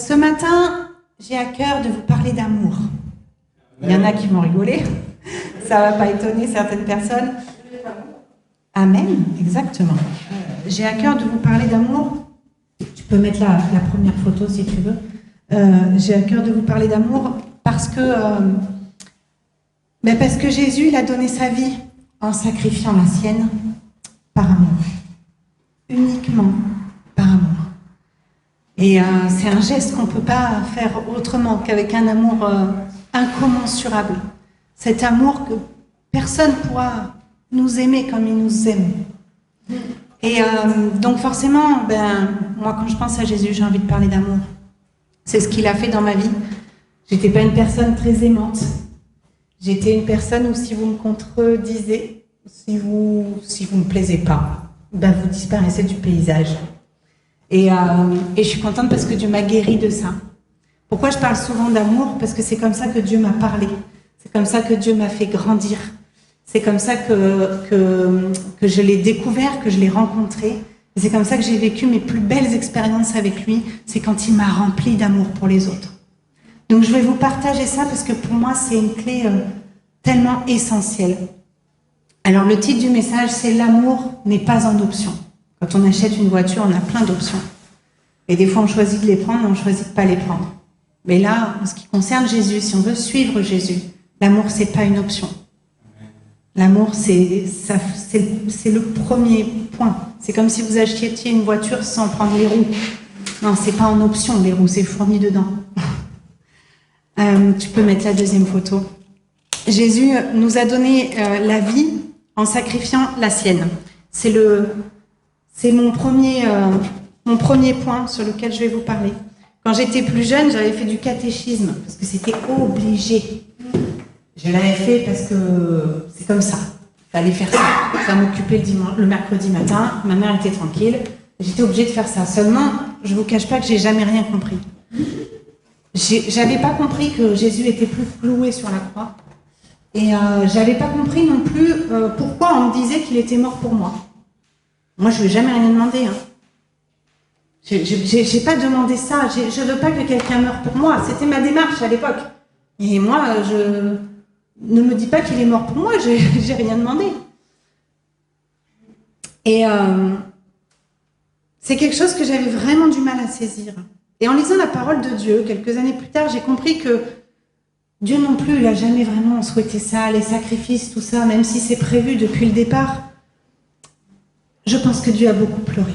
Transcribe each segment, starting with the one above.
Ce matin, j'ai à cœur de vous parler d'amour. Il y en a qui vont rigoler, ça ne va pas étonner certaines personnes. Amen, exactement. J'ai à cœur de vous parler d'amour. Tu peux mettre la première photo si tu veux. J'ai à cœur de vous parler d'amour parce que Jésus, il a donné sa vie en sacrifiant la sienne par amour. Uniquement par amour. Et c'est un geste qu'on ne peut pas faire autrement qu'avec un amour incommensurable. Cet amour que personne ne pourra nous aimer comme il nous aime. Et donc forcément, moi quand je pense à Jésus, j'ai envie de parler d'amour. C'est ce qu'il a fait dans ma vie. J'étais pas une personne très aimante. J'étais une personne où si vous me contredisez, si vous me plaisez pas, vous disparaissez du paysage. Et je suis contente parce que Dieu m'a guérie de ça. Pourquoi je parle souvent d'amour? Parce que c'est comme ça que Dieu m'a parlé. C'est comme ça que Dieu m'a fait grandir. C'est comme ça que je l'ai découvert, que je l'ai rencontré. Et c'est comme ça que j'ai vécu mes plus belles expériences avec lui. C'est quand il m'a rempli d'amour pour les autres. Donc je vais vous partager ça parce que pour moi c'est une clé tellement essentielle. Alors le titre du message c'est « L'amour n'est pas en option ». Quand on achète une voiture, on a plein d'options. Et des fois on choisit de les prendre et on choisit de pas les prendre. Mais là, en ce qui concerne Jésus, si on veut suivre Jésus, l'amour c'est pas une option. L'amour c'est le premier point. C'est comme si vous achetiez une voiture sans prendre les roues. Non, c'est pas en option, les roues, c'est fourni dedans. Tu peux mettre la deuxième photo. Jésus nous a donné la vie en sacrifiant la sienne. C'est mon premier point sur lequel je vais vous parler. Quand j'étais plus jeune, j'avais fait du catéchisme parce que c'était obligé. Je l'avais fait parce que c'est comme ça. Il fallait faire ça. Ça m'occupait le mercredi matin. Ma mère était tranquille. J'étais obligée de faire ça. Seulement, je ne vous cache pas que j'ai jamais rien compris. J'avais pas compris que Jésus était plus cloué sur la croix. Et j'avais pas compris non plus pourquoi on me disait qu'il était mort pour moi. Moi, je lui ai jamais rien demandé. J'ai pas demandé ça. Je veux pas que quelqu'un meure pour moi. C'était ma démarche à l'époque. Et moi, ne me dis pas qu'il est mort pour moi. J'ai rien demandé. Et c'est quelque chose que j'avais vraiment du mal à saisir. Et en lisant la parole de Dieu, quelques années plus tard, j'ai compris que Dieu non plus, il n'a jamais vraiment souhaité ça, les sacrifices, tout ça, même si c'est prévu depuis le départ. Je pense que Dieu a beaucoup pleuré.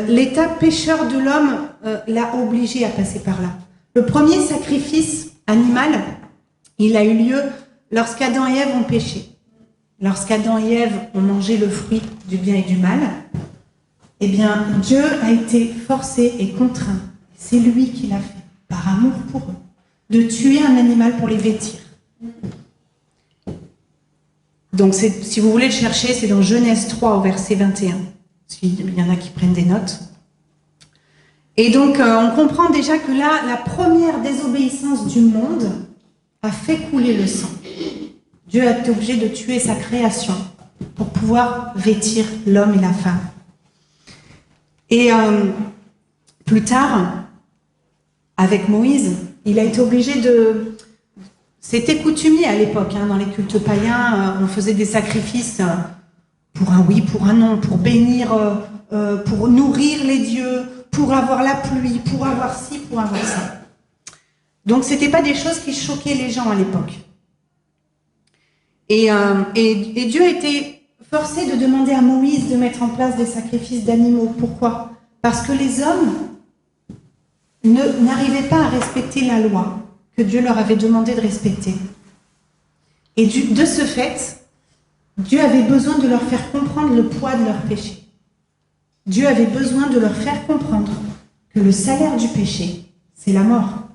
L'état pécheur de l'homme l'a obligé à passer par là. Le premier sacrifice animal, il a eu lieu lorsqu'Adam et Ève ont péché. Lorsqu'Adam et Ève ont mangé le fruit du bien et du mal, eh bien, Dieu a été forcé et contraint, c'est lui qui l'a fait, par amour pour eux, de tuer un animal pour les vêtir. Donc, si vous voulez le chercher, c'est dans Genèse 3 au verset 21, s'il y en a qui prennent des notes. Et donc, on comprend déjà que là, la première désobéissance du monde a fait couler le sang. Dieu a été obligé de tuer sa création pour pouvoir vêtir l'homme et la femme. Et plus tard, avec Moïse, il a été obligé de... C'était coutumier à l'époque, dans les cultes païens, on faisait des sacrifices pour un oui, pour un non, pour bénir, pour nourrir les dieux, pour avoir la pluie, pour avoir ci, pour avoir ça. Donc, c'était pas des choses qui choquaient les gens à l'époque. Et Dieu a été forcé de demander à Moïse de mettre en place des sacrifices d'animaux. Pourquoi? Parce que les hommes n'arrivaient pas à respecter la loi que Dieu leur avait demandé de respecter. Et de ce fait, Dieu avait besoin de leur faire comprendre le poids de leur péché. Dieu avait besoin de leur faire comprendre que le salaire du péché, c'est la mort.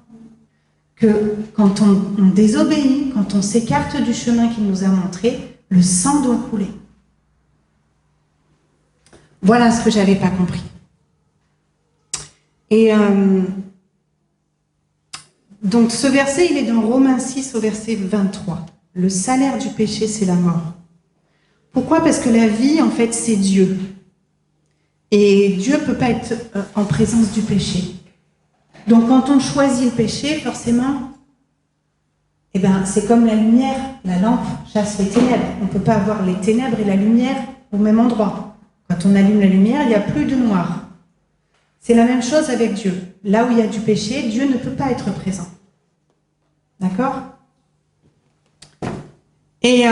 Que quand on désobéit, quand on s'écarte du chemin qu'il nous a montré, le sang doit couler. Voilà ce que j'avais pas compris. Et donc ce verset, il est dans Romains 6 au verset 23. Le salaire du péché, c'est la mort. Pourquoi? Parce que la vie, en fait, c'est Dieu. Et Dieu ne peut pas être en présence du péché. Donc quand on choisit le péché, forcément, eh ben, c'est comme la lumière, la lampe chasse les ténèbres. On ne peut pas avoir les ténèbres et la lumière au même endroit. Quand on allume la lumière, il n'y a plus de noir. C'est la même chose avec Dieu. Là où il y a du péché, Dieu ne peut pas être présent. D'accord ? Et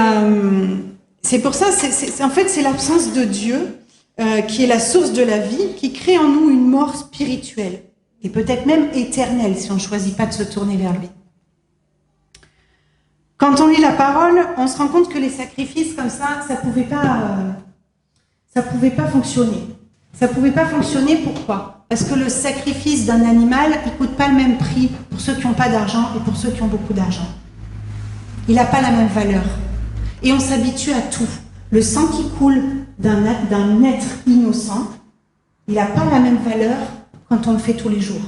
c'est pour ça, en fait, c'est l'absence de Dieu qui est la source de la vie, qui crée en nous une mort spirituelle, et peut-être même éternelle, si on ne choisit pas de se tourner vers lui. Quand on lit la parole, on se rend compte que les sacrifices comme ça pouvait pas fonctionner. Ça pouvait pas fonctionner, pourquoi ? Parce que le sacrifice d'un animal, il coûte pas le même prix pour ceux qui n'ont pas d'argent et pour ceux qui ont beaucoup d'argent. Il n'a pas la même valeur. Et on s'habitue à tout. Le sang qui coule d'un être innocent, il n'a pas la même valeur quand on le fait tous les jours.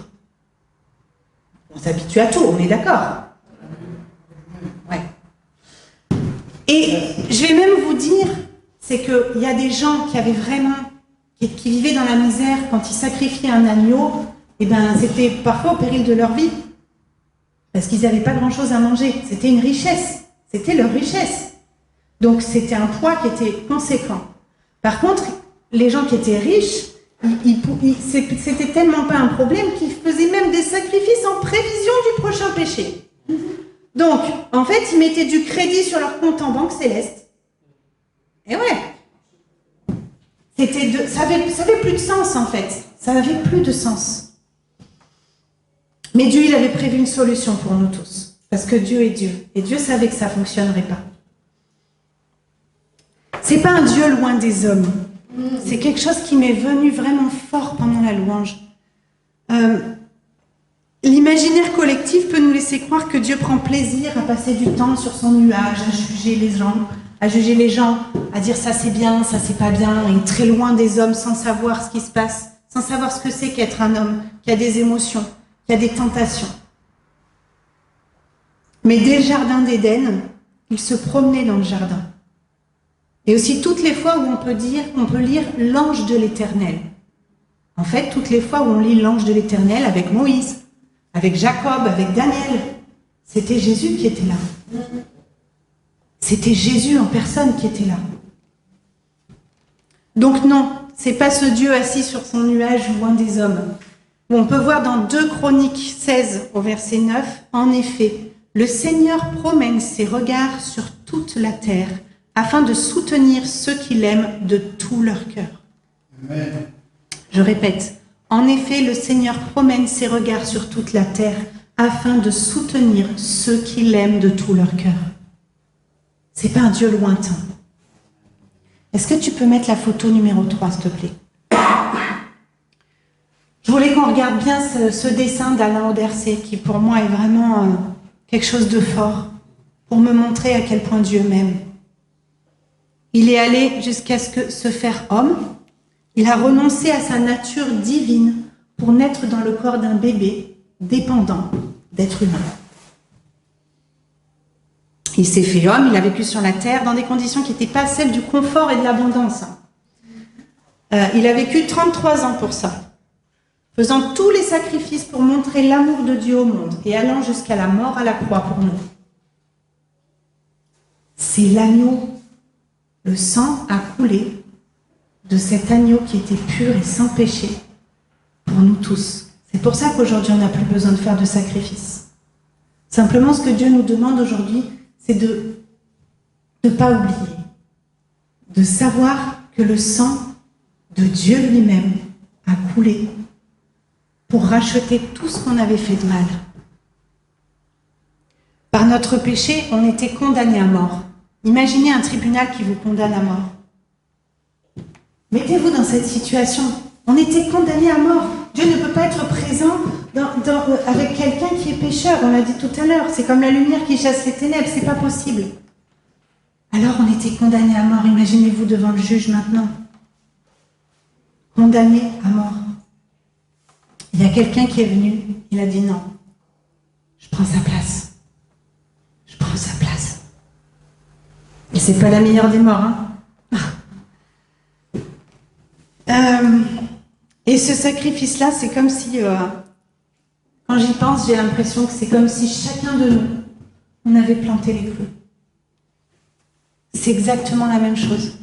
On s'habitue à tout, on est d'accord ? Ouais. Et je vais même vous dire, c'est qu'il y a des gens qui avaient vraiment, qui vivaient dans la misère, quand ils sacrifiaient un agneau, eh ben, c'était parfois au péril de leur vie. Parce qu'ils n'avaient pas grand-chose à manger. C'était une richesse. C'était leur richesse. Donc c'était un poids qui était conséquent. Par contre, les gens qui étaient riches, c'était tellement pas un problème qu'ils faisaient même des sacrifices en prévision du prochain péché. Donc, en fait, ils mettaient du crédit sur leur compte en banque céleste. Et ouais. Ça avait plus de sens, en fait. Ça n'avait plus de sens. Mais Dieu, il avait prévu une solution pour nous tous. Parce que Dieu est Dieu. Et Dieu savait que ça ne fonctionnerait pas. C'est pas un Dieu loin des hommes. C'est quelque chose qui m'est venu vraiment fort pendant la louange. L'imaginaire collectif peut nous laisser croire que Dieu prend plaisir à passer du temps sur son nuage, à juger les gens, à dire ça c'est bien, ça c'est pas bien, et très loin des hommes sans savoir ce qui se passe, sans savoir ce que c'est qu'être un homme, qui a des émotions, qui a des tentations. Mais dès le jardin d'Éden, il se promenait dans le jardin. Et aussi toutes les fois où on peut lire l'ange de l'Éternel. En fait, toutes les fois où on lit l'ange de l'Éternel avec Moïse, avec Jacob, avec Daniel, c'était Jésus qui était là. C'était Jésus en personne qui était là. Donc non, c'est pas ce Dieu assis sur son nuage loin des hommes. On peut voir dans 2 Chroniques 16 au verset 9, en effet, le Seigneur promène ses regards sur toute la terre afin de soutenir ceux qui l'aiment de tout leur cœur. Amen. Je répète, en effet, le Seigneur promène ses regards sur toute la terre afin de soutenir ceux qui l'aiment de tout leur cœur. C'est pas un Dieu lointain. Est-ce que tu peux mettre la photo numéro 3, s'il te plaît? Je voulais qu'on regarde bien ce dessin d'Alain Audercet, qui pour moi est vraiment quelque chose de fort, pour me montrer à quel point Dieu m'aime. Il est allé jusqu'à se faire homme. Il a renoncé à sa nature divine pour naître dans le corps d'un bébé dépendant d'être humain. Il s'est fait homme, il a vécu sur la terre dans des conditions qui n'étaient pas celles du confort et de l'abondance. Il a vécu 33 ans pour ça, faisant tous les sacrifices pour montrer l'amour de Dieu au monde et allant jusqu'à la mort à la croix pour nous. C'est l'agneau. Le sang a coulé de cet agneau qui était pur et sans péché pour nous tous. C'est pour ça qu'aujourd'hui, on n'a plus besoin de faire de sacrifices. Simplement, ce que Dieu nous demande aujourd'hui, c'est de ne pas oublier, de savoir que le sang de Dieu lui-même a coulé pour racheter tout ce qu'on avait fait de mal. Par notre péché, on était condamnés à mort. Imaginez un tribunal qui vous condamne à mort. Mettez-vous dans cette situation. On était condamnés à mort. Dieu ne peut pas être présent avec quelqu'un qui est pécheur. On l'a dit tout à l'heure. C'est comme la lumière qui chasse les ténèbres. C'est pas possible. Alors on était condamnés à mort. Imaginez-vous devant le juge maintenant. Condamné à mort. Il y a quelqu'un qui est venu. Il a dit non. Je prends sa place. Je prends sa place. Et c'est pas la meilleure des morts, hein. Et ce sacrifice-là, c'est comme si, quand j'y pense, j'ai l'impression que c'est comme si chacun de nous, on avait planté les clous. C'est exactement la même chose.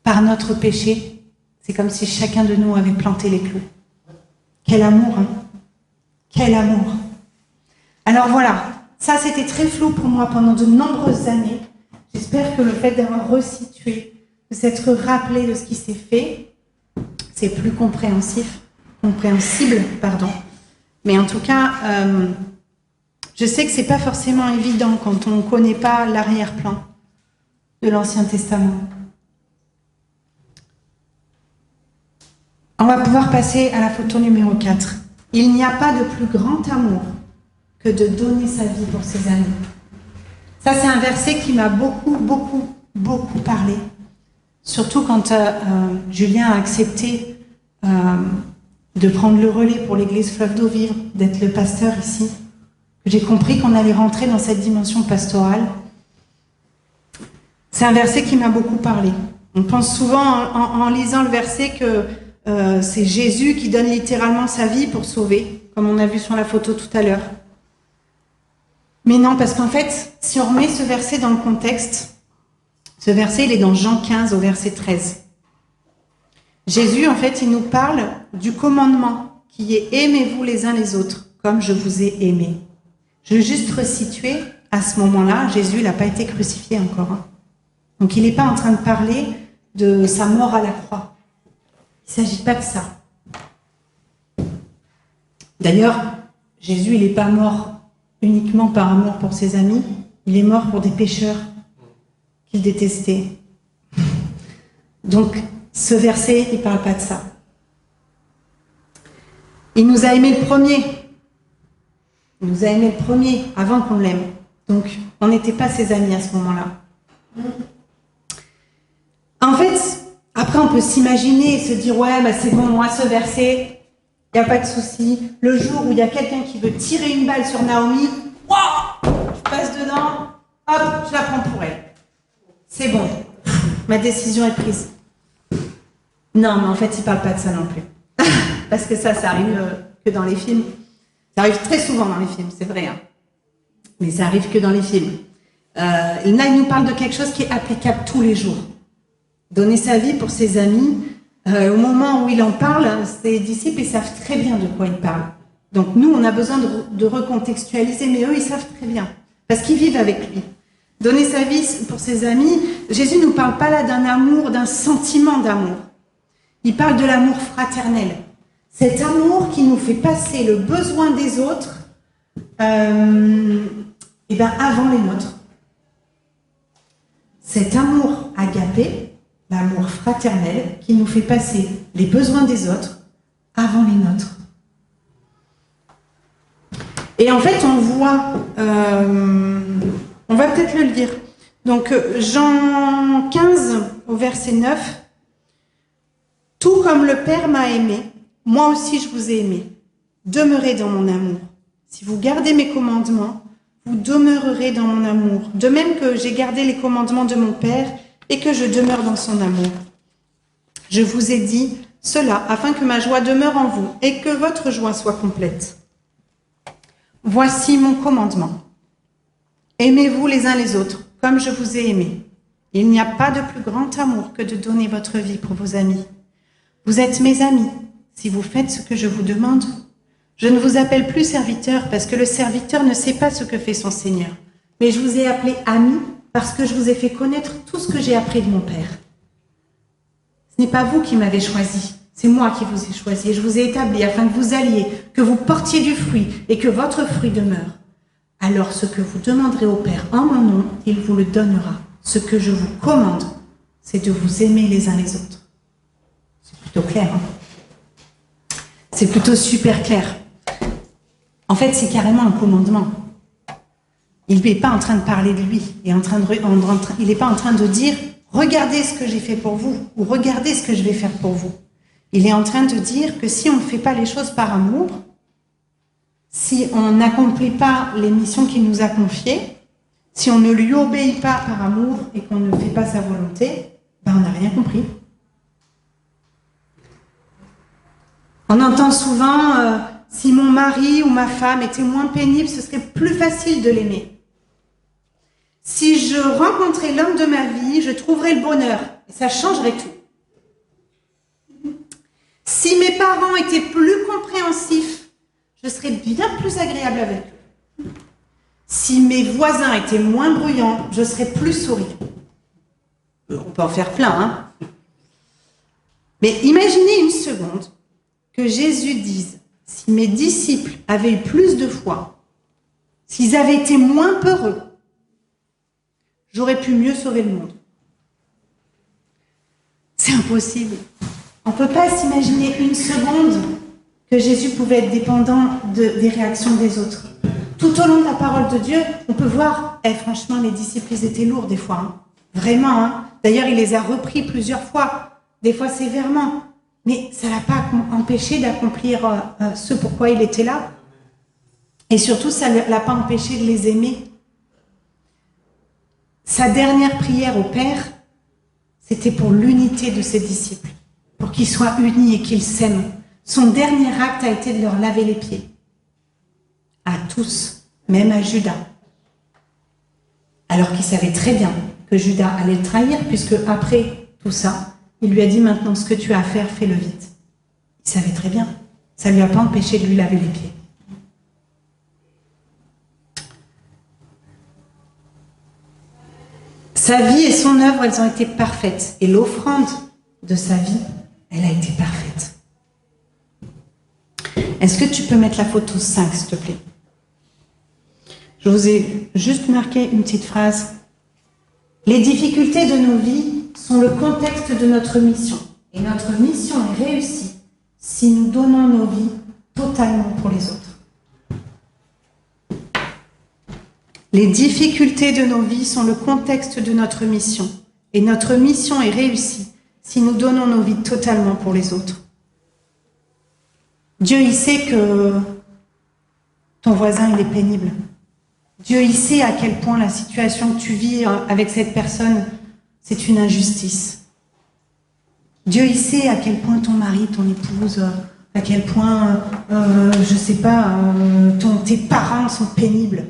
Par notre péché, c'est comme si chacun de nous avait planté les clous. Quel amour, hein? Quel amour! Alors voilà, ça c'était très flou pour moi pendant de nombreuses années. J'espère que le fait d'avoir resitué, de s'être rappelé de ce qui s'est fait, c'est plus compréhensible, pardon. Mais en tout cas, je sais que c'est pas forcément évident quand on ne connaît pas l'arrière-plan de l'Ancien Testament. On va pouvoir passer à la photo numéro 4. Il n'y a pas de plus grand amour que de donner sa vie pour ses amis. Ça, c'est un verset qui m'a beaucoup parlé. Surtout quand Julien a accepté de prendre le relais pour l'église Fleuve d'Eau Vive, d'être le pasteur ici. J'ai compris qu'on allait rentrer dans cette dimension pastorale. C'est un verset qui m'a beaucoup parlé. On pense souvent en lisant le verset que c'est Jésus qui donne littéralement sa vie pour sauver, comme on a vu sur la photo tout à l'heure. Mais non, parce qu'en fait, si on remet ce verset dans le contexte, ce verset, il est dans Jean 15 au verset 13. Jésus, en fait, il nous parle du commandement qui est « Aimez-vous les uns les autres, comme je vous ai aimés ». Je veux juste resituer, à ce moment-là, Jésus n'a pas été crucifié encore. Hein. Donc, il n'est pas en train de parler de sa mort à la croix. Il ne s'agit pas de ça. D'ailleurs, Jésus, il n'est pas mort uniquement par amour pour ses amis, il est mort pour des pécheurs qu'il détestait. Donc, ce verset, il ne parle pas de ça. Il nous a aimés le premier. Il nous a aimés le premier, avant qu'on l'aime. Donc, on n'était pas ses amis à ce moment-là. En fait, après, on peut s'imaginer et se dire « Ouais, bah c'est bon, moi, ce verset, il n'y a pas de souci. Le jour où il y a quelqu'un qui veut tirer une balle sur Naomi, wow, je passe dedans, hop, je la prends pour elle. C'est bon, ma décision est prise. » Non, mais en fait, il ne parle pas de ça non plus. Parce que ça arrive que dans les films. Ça arrive très souvent dans les films, c'est vrai. Hein. Mais ça arrive que dans les films. Là, il nous parle de quelque chose qui est applicable tous les jours. Donner sa vie pour ses amis. Au moment où il en parle, ses disciples, ils savent très bien de quoi il parle. Donc nous, on a besoin de recontextualiser, mais eux, ils savent très bien. Parce qu'ils vivent avec lui. Donner sa vie pour ses amis, Jésus ne nous parle pas là d'un amour, d'un sentiment d'amour. Il parle de l'amour fraternel. Cet amour qui nous fait passer le besoin des autres avant les nôtres. Cet amour agapé, l'amour fraternel, qui nous fait passer les besoins des autres avant les nôtres. Et en fait, on voit, on va peut-être le lire. Donc, Jean 15, au verset 9, « Tout comme le Père m'a aimé, moi aussi je vous ai aimé. Demeurez dans mon amour. Si vous gardez mes commandements, vous demeurerez dans mon amour. De même que j'ai gardé les commandements de mon Père et que je demeure dans son amour. Je vous ai dit cela afin que ma joie demeure en vous et que votre joie soit complète. Voici mon commandement. Aimez-vous les uns les autres comme je vous ai aimé. Il n'y a pas de plus grand amour que de donner votre vie pour vos amis. Vous êtes mes amis si vous faites ce que je vous demande. Je ne vous appelle plus serviteur parce que le serviteur ne sait pas ce que fait son Seigneur. Mais je vous ai appelé ami parce que je vous ai fait connaître tout ce que j'ai appris de mon Père. Ce n'est pas vous qui m'avez choisi, c'est moi qui vous ai choisi et je vous ai établi afin que vous alliez, que vous portiez du fruit et que votre fruit demeure. Alors ce que vous demanderez au Père en mon nom, il vous le donnera. Ce que je vous commande, c'est de vous aimer les uns les autres. C'est plutôt clair, hein? C'est plutôt super clair. En fait, c'est carrément un commandement. Il n'est pas en train de parler de lui. Il n'est pas en train de dire « Regardez ce que j'ai fait pour vous » ou « Regardez ce que je vais faire pour vous ». Il est en train de dire que si on ne fait pas les choses par amour, si on n'accomplit pas les missions qu'il nous a confiées, si on ne lui obéit pas par amour et qu'on ne fait pas sa volonté, ben on n'a rien compris. On entend souvent si mon mari ou ma femme était moins pénible, ce serait plus facile de l'aimer. Si je rencontrais l'homme de ma vie, je trouverais le bonheur. Et ça changerait tout. Si mes parents étaient plus compréhensifs, je serais bien plus agréable avec eux. Si mes voisins étaient moins bruyants, je serais plus souriant. On peut en faire plein, hein. Mais imaginez une seconde que Jésus dise, si mes disciples avaient eu plus de foi, s'ils avaient été moins peureux, j'aurais pu mieux sauver le monde. C'est impossible. On ne peut pas s'imaginer une seconde que Jésus pouvait être dépendant des réactions des autres. Tout au long de la parole de Dieu, on peut voir, franchement, les disciples, ils étaient lourds des fois. Hein. Vraiment. Hein. D'ailleurs, il les a repris plusieurs fois, des fois sévèrement. Mais ça ne l'a pas empêché d'accomplir ce pourquoi il était là. Et surtout, ça ne l'a pas empêché de les aimer. Sa dernière prière au Père, c'était pour l'unité de ses disciples, pour qu'ils soient unis et qu'ils s'aiment. Son dernier acte a été de leur laver les pieds. À tous, même à Judas. Alors qu'il savait très bien que Judas allait le trahir, puisque après tout ça, il lui a dit maintenant ce que tu as à faire, fais-le vite. Il savait très bien. Ça ne lui a pas empêché de lui laver les pieds. Sa vie et son œuvre, elles ont été parfaites. Et l'offrande de sa vie, elle a été parfaite. Est-ce que tu peux mettre la photo 5, s'il te plaît? Je vous ai juste marqué une petite phrase. Les difficultés de nos vies sont le contexte de notre mission. Et notre mission est réussie si nous donnons nos vies totalement pour les autres. Les difficultés de nos vies sont le contexte de notre mission. Et notre mission est réussie si nous donnons nos vies totalement pour les autres. Dieu, il sait que ton voisin, il est pénible. Dieu, il sait à quel point la situation que tu vis avec cette personne, c'est une injustice. Dieu, il sait à quel point ton mari, ton épouse, à quel point, je sais pas, tes parents sont pénibles.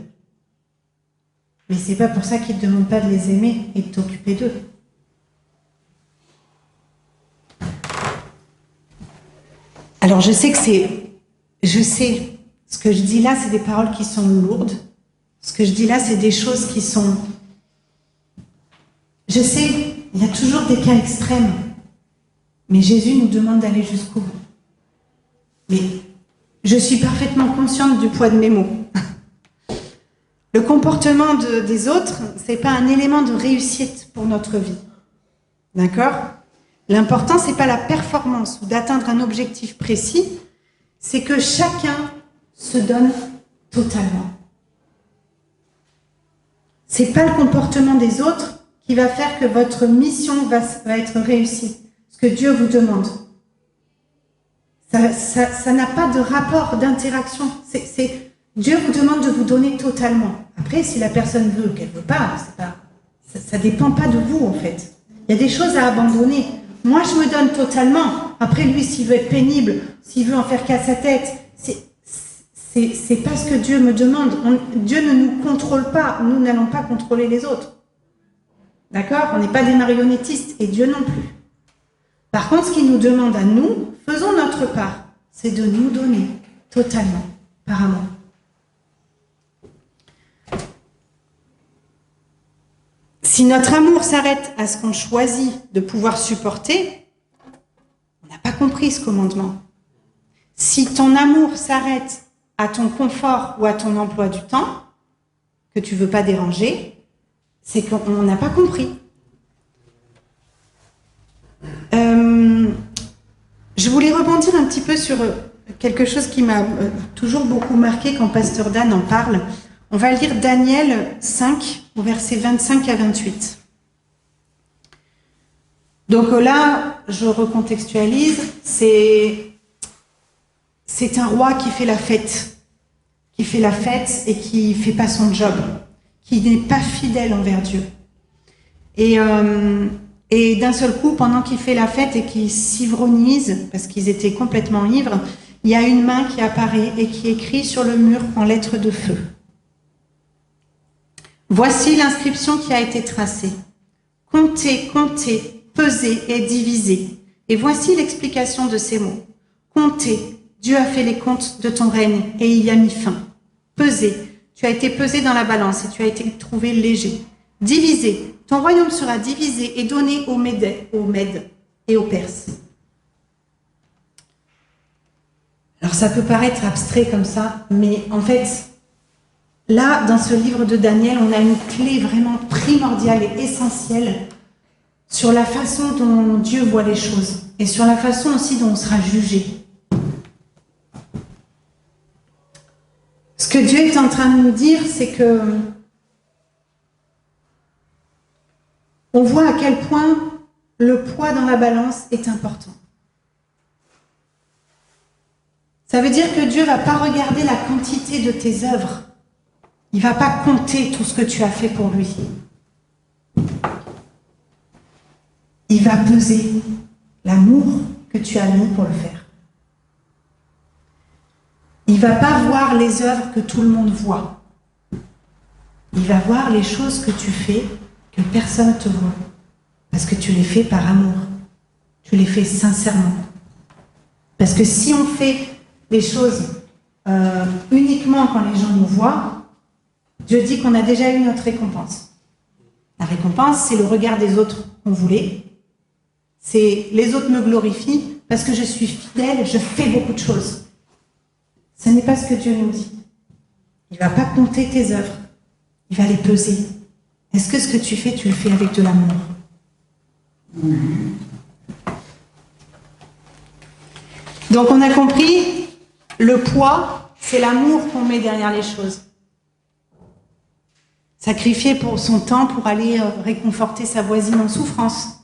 Mais c'est pas pour ça qu'il ne te demande pas de les aimer et de t'occuper d'eux. Alors je sais, ce que je dis là, c'est des paroles qui sont lourdes. Ce que je dis là, c'est des choses qui sont... Je sais, il y a toujours des cas extrêmes. Mais Jésus nous demande d'aller jusqu'au bout. Mais je suis parfaitement consciente du poids de mes mots. Le comportement des autres, ce n'est pas un élément de réussite pour notre vie. D'accord ? L'important, ce n'est pas la performance ou d'atteindre un objectif précis, c'est que chacun se donne totalement. Ce n'est pas le comportement des autres qui va faire que votre mission va être réussie, ce que Dieu vous demande. Ça n'a pas de rapport d'interaction. Dieu vous demande de vous donner totalement. Après, si la personne veut ou qu'elle ne veut pas, ça ne dépend pas de vous, en fait. Il y a des choses à abandonner. Moi, je me donne totalement. Après, lui, s'il veut être pénible, s'il veut en faire qu'à sa tête, c'est pas ce que Dieu me demande. Dieu ne nous contrôle pas. Nous n'allons pas contrôler les autres. D'accord ? On n'est pas des marionnettistes et Dieu non plus. Par contre, ce qu'il nous demande à nous, faisons notre part, c'est de nous donner totalement par amour. Si notre amour s'arrête à ce qu'on choisit de pouvoir supporter, on n'a pas compris ce commandement. Si ton amour s'arrête à ton confort ou à ton emploi du temps, que tu ne veux pas déranger, c'est qu'on n'a pas compris. Je voulais rebondir un petit peu sur quelque chose qui m'a toujours beaucoup marqué quand Pasteur Dan en parle. On va lire Daniel 5, au verset 25 à 28. Donc là, je recontextualise, c'est un roi qui fait la fête et qui fait pas son job, qui n'est pas fidèle envers Dieu. Et Et d'un seul coup, pendant qu'il fait la fête et qu'il s'ivronise, parce qu'ils étaient complètement ivres, il y a une main qui apparaît et qui écrit sur le mur en lettres de feu. Voici l'inscription qui a été tracée. Comptez, comptez, pesez et divisez. Et voici l'explication de ces mots. Comptez, Dieu a fait les comptes de ton règne et il y a mis fin. Pesez, tu as été pesé dans la balance et tu as été trouvé léger. Divisez, ton royaume sera divisé et donné aux Mèdes et aux Perses. Alors ça peut paraître abstrait comme ça, mais en fait, là, dans ce livre de Daniel, on a une clé vraiment primordiale et essentielle sur la façon dont Dieu voit les choses et sur la façon aussi dont on sera jugé. Ce que Dieu est en train de nous dire, c'est que on voit à quel point le poids dans la balance est important. Ça veut dire que Dieu ne va pas regarder la quantité de tes œuvres. Il ne va pas compter tout ce que tu as fait pour lui. Il va peser l'amour que tu as mis pour le faire. Il ne va pas voir les œuvres que tout le monde voit. Il va voir les choses que tu fais que personne ne te voit. Parce que tu les fais par amour. Tu les fais sincèrement. Parce que si on fait les choses uniquement quand les gens nous voient, Dieu dit qu'on a déjà eu notre récompense. La récompense, c'est le regard des autres qu'on voulait. C'est les autres me glorifient parce que je suis fidèle, je fais beaucoup de choses. Ce n'est pas ce que Dieu nous dit. Il ne va pas compter tes œuvres. Il va les peser. Est-ce que ce que tu fais, tu le fais avec de l'amour? Donc on a compris, le poids, c'est l'amour qu'on met derrière les choses. Sacrifier pour son temps pour aller réconforter sa voisine en souffrance.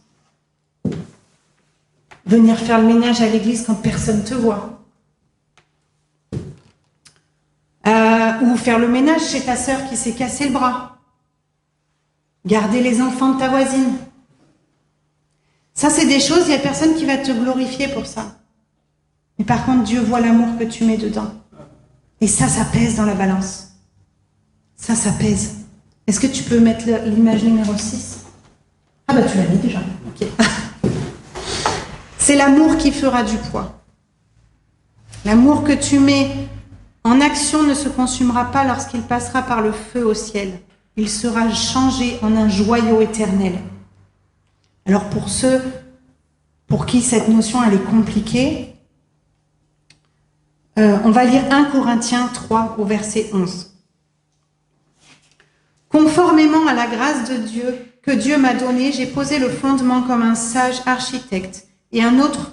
Venir faire le ménage à l'église quand personne ne te voit. Ou faire le ménage chez ta sœur qui s'est cassé le bras. Garder les enfants de ta voisine. Ça, c'est des choses, il n'y a personne qui va te glorifier pour ça. Mais par contre, Dieu voit l'amour que tu mets dedans. Et ça pèse dans la balance. Ça pèse. Est-ce que tu peux mettre l'image numéro 6? Ah bah tu l'as mis déjà. Ok. C'est l'amour qui fera du poids. L'amour que tu mets en action ne se consumera pas lorsqu'il passera par le feu au ciel. Il sera changé en un joyau éternel. Alors pour ceux pour qui cette notion elle est compliquée, on va lire 1 Corinthiens 3 au verset 11. Conformément à la grâce de Dieu que Dieu m'a donnée, j'ai posé le fondement comme un sage architecte et un autre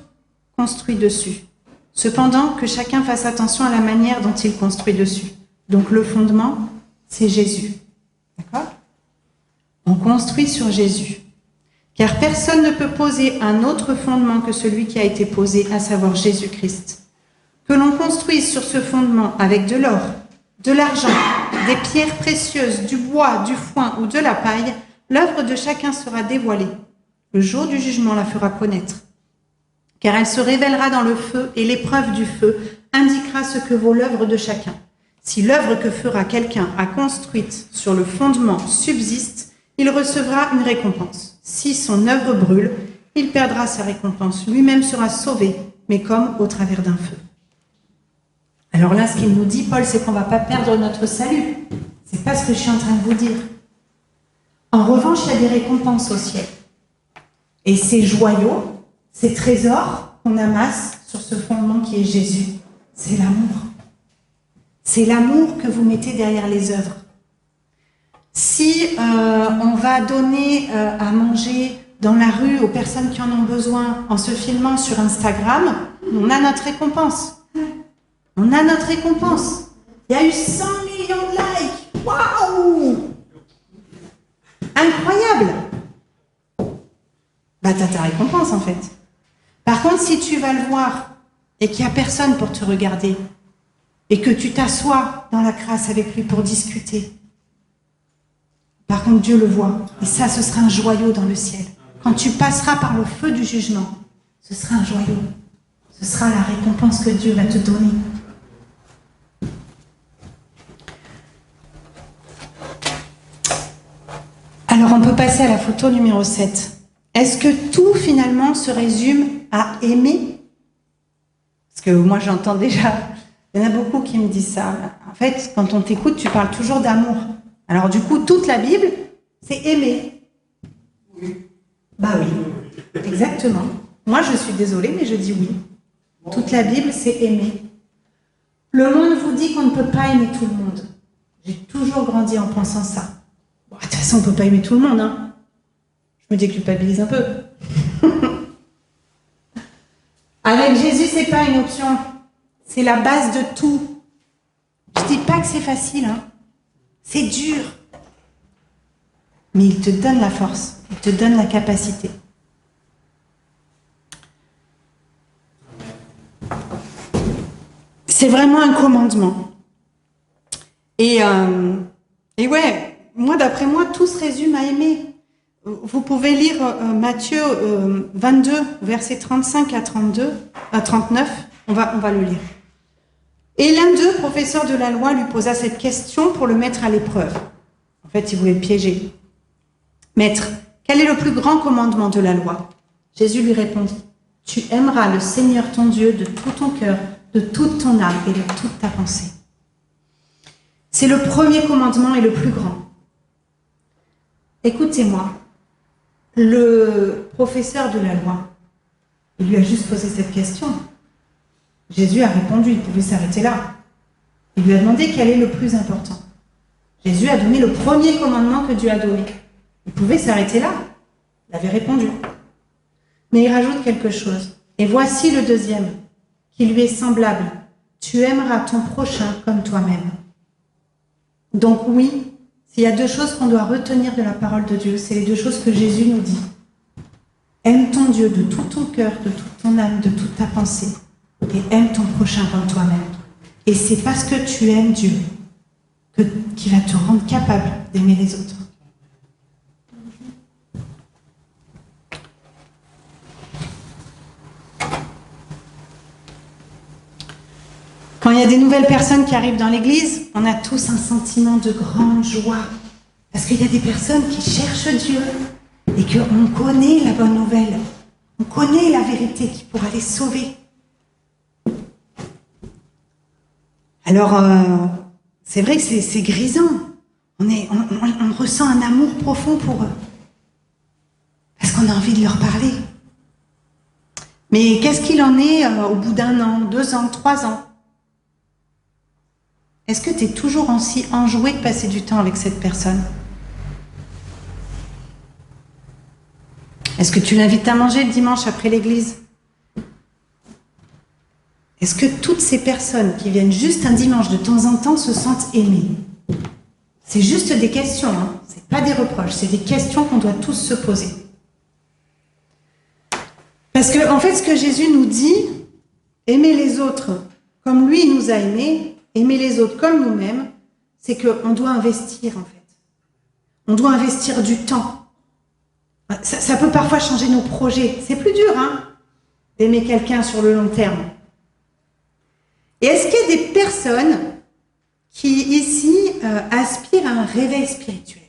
construit dessus. Cependant, que chacun fasse attention à la manière dont il construit dessus. Donc le fondement, c'est Jésus. D'accord? On construit sur Jésus. Car personne ne peut poser un autre fondement que celui qui a été posé, à savoir Jésus-Christ. Que l'on construise sur ce fondement avec de l'or, de l'argent, des pierres précieuses, du bois, du foin ou de la paille, l'œuvre de chacun sera dévoilée. Le jour du jugement la fera connaître. Car elle se révélera dans le feu et l'épreuve du feu indiquera ce que vaut l'œuvre de chacun. Si l'œuvre que fera quelqu'un a construite sur le fondement subsiste, il recevra une récompense. Si son œuvre brûle, il perdra sa récompense. Lui-même sera sauvé, mais comme au travers d'un feu. Alors là, ce qu'il nous dit, Paul, c'est qu'on ne va pas perdre notre salut. C'est pas ce que je suis en train de vous dire. En revanche, il y a des récompenses au ciel. Et ces joyaux, ces trésors qu'on amasse sur ce fondement qui est Jésus, c'est l'amour. C'est l'amour que vous mettez derrière les œuvres. Si on va donner à manger dans la rue aux personnes qui en ont besoin en se filmant sur Instagram, on a notre récompense. On a notre récompense. Il y a eu 100 millions de likes. Waouh! Incroyable! Bah, t'as ta récompense en fait. Par contre, si tu vas le voir et qu'il n'y a personne pour te regarder et que tu t'assois dans la crasse avec lui pour discuter, par contre, Dieu le voit. Et ça, ce sera un joyau dans le ciel. quand tu passeras par le feu du jugement, ce sera un joyau. Ce sera la récompense que Dieu va te donner. Alors, on peut passer à la photo numéro 7. Est-ce que tout, finalement, se résume à aimer? Parce que moi, j'entends déjà, il y en a beaucoup qui me disent ça. En fait, quand on t'écoute, tu parles toujours d'amour. Alors, du coup, toute la Bible, c'est aimer. Oui. Bah oui, exactement. Moi, je suis désolée, mais je dis oui. Toute la Bible, c'est aimer. Le monde vous dit qu'on ne peut pas aimer tout le monde. J'ai toujours grandi en pensant ça. Bon, de toute façon, on ne peut pas aimer tout le monde, hein. Je me déculpabilise un peu. Avec Jésus, c'est pas une option. C'est la base de tout. Je dis pas que c'est facile, hein. C'est dur. Mais il te donne la force. Il te donne la capacité. C'est vraiment un commandement. Et ouais, moi, d'après moi, tout se résume à aimer. Vous pouvez lire Matthieu 22, versets 35 à 39. On va le lire. Et l'un d'eux, professeur de la loi, lui posa cette question pour le mettre à l'épreuve. En fait, il voulait le piéger. Maître, quel est le plus grand commandement de la loi? Jésus lui répondit. Tu aimeras le Seigneur ton Dieu de tout ton cœur, de toute ton âme et de toute ta pensée. C'est le premier commandement et le plus grand. Écoutez-moi, le professeur de la loi, il lui a juste posé cette question. Jésus a répondu, il pouvait s'arrêter là. Il lui a demandé quel est le plus important. Jésus a donné le premier commandement que Dieu a donné. Il pouvait s'arrêter là. Il avait répondu. Mais il rajoute quelque chose. Et voici le deuxième, qui lui est semblable. Tu aimeras ton prochain comme toi-même. Donc oui, s'il y a deux choses qu'on doit retenir de la parole de Dieu, c'est les deux choses que Jésus nous dit. Aime ton Dieu de tout ton cœur, de toute ton âme, de toute ta pensée. Et aime ton prochain comme toi-même. Et c'est parce que tu aimes Dieu qui va te rendre capable d'aimer les autres. Quand il y a des nouvelles personnes qui arrivent dans l'église, on a tous un sentiment de grande joie. Parce qu'il y a des personnes qui cherchent Dieu et qu'on connaît la bonne nouvelle. On connaît la vérité qui pourra les sauver. Alors, c'est vrai que c'est grisant. On ressent un amour profond pour eux. Parce qu'on a envie de leur parler. Mais qu'est-ce qu'il en est au bout d'1 an, 2 ans, 3 ans? Est-ce que tu es toujours aussi enjoué de passer du temps avec cette personne? Est-ce que tu l'invites à manger le dimanche après l'église? Est-ce que toutes ces personnes qui viennent juste un dimanche de temps en temps se sentent aimées? C'est juste des questions, hein. C'est pas des reproches, c'est des questions qu'on doit tous se poser. Parce que, en fait, ce que Jésus nous dit, aimer les autres comme lui nous a aimés, aimer les autres comme nous-mêmes, c'est qu'on doit investir, en fait. On doit investir du temps. Ça peut parfois changer nos projets. C'est plus dur, hein, d'aimer quelqu'un sur le long terme. Et est-ce qu'il y a des personnes qui, ici, aspirent à un réveil spirituel?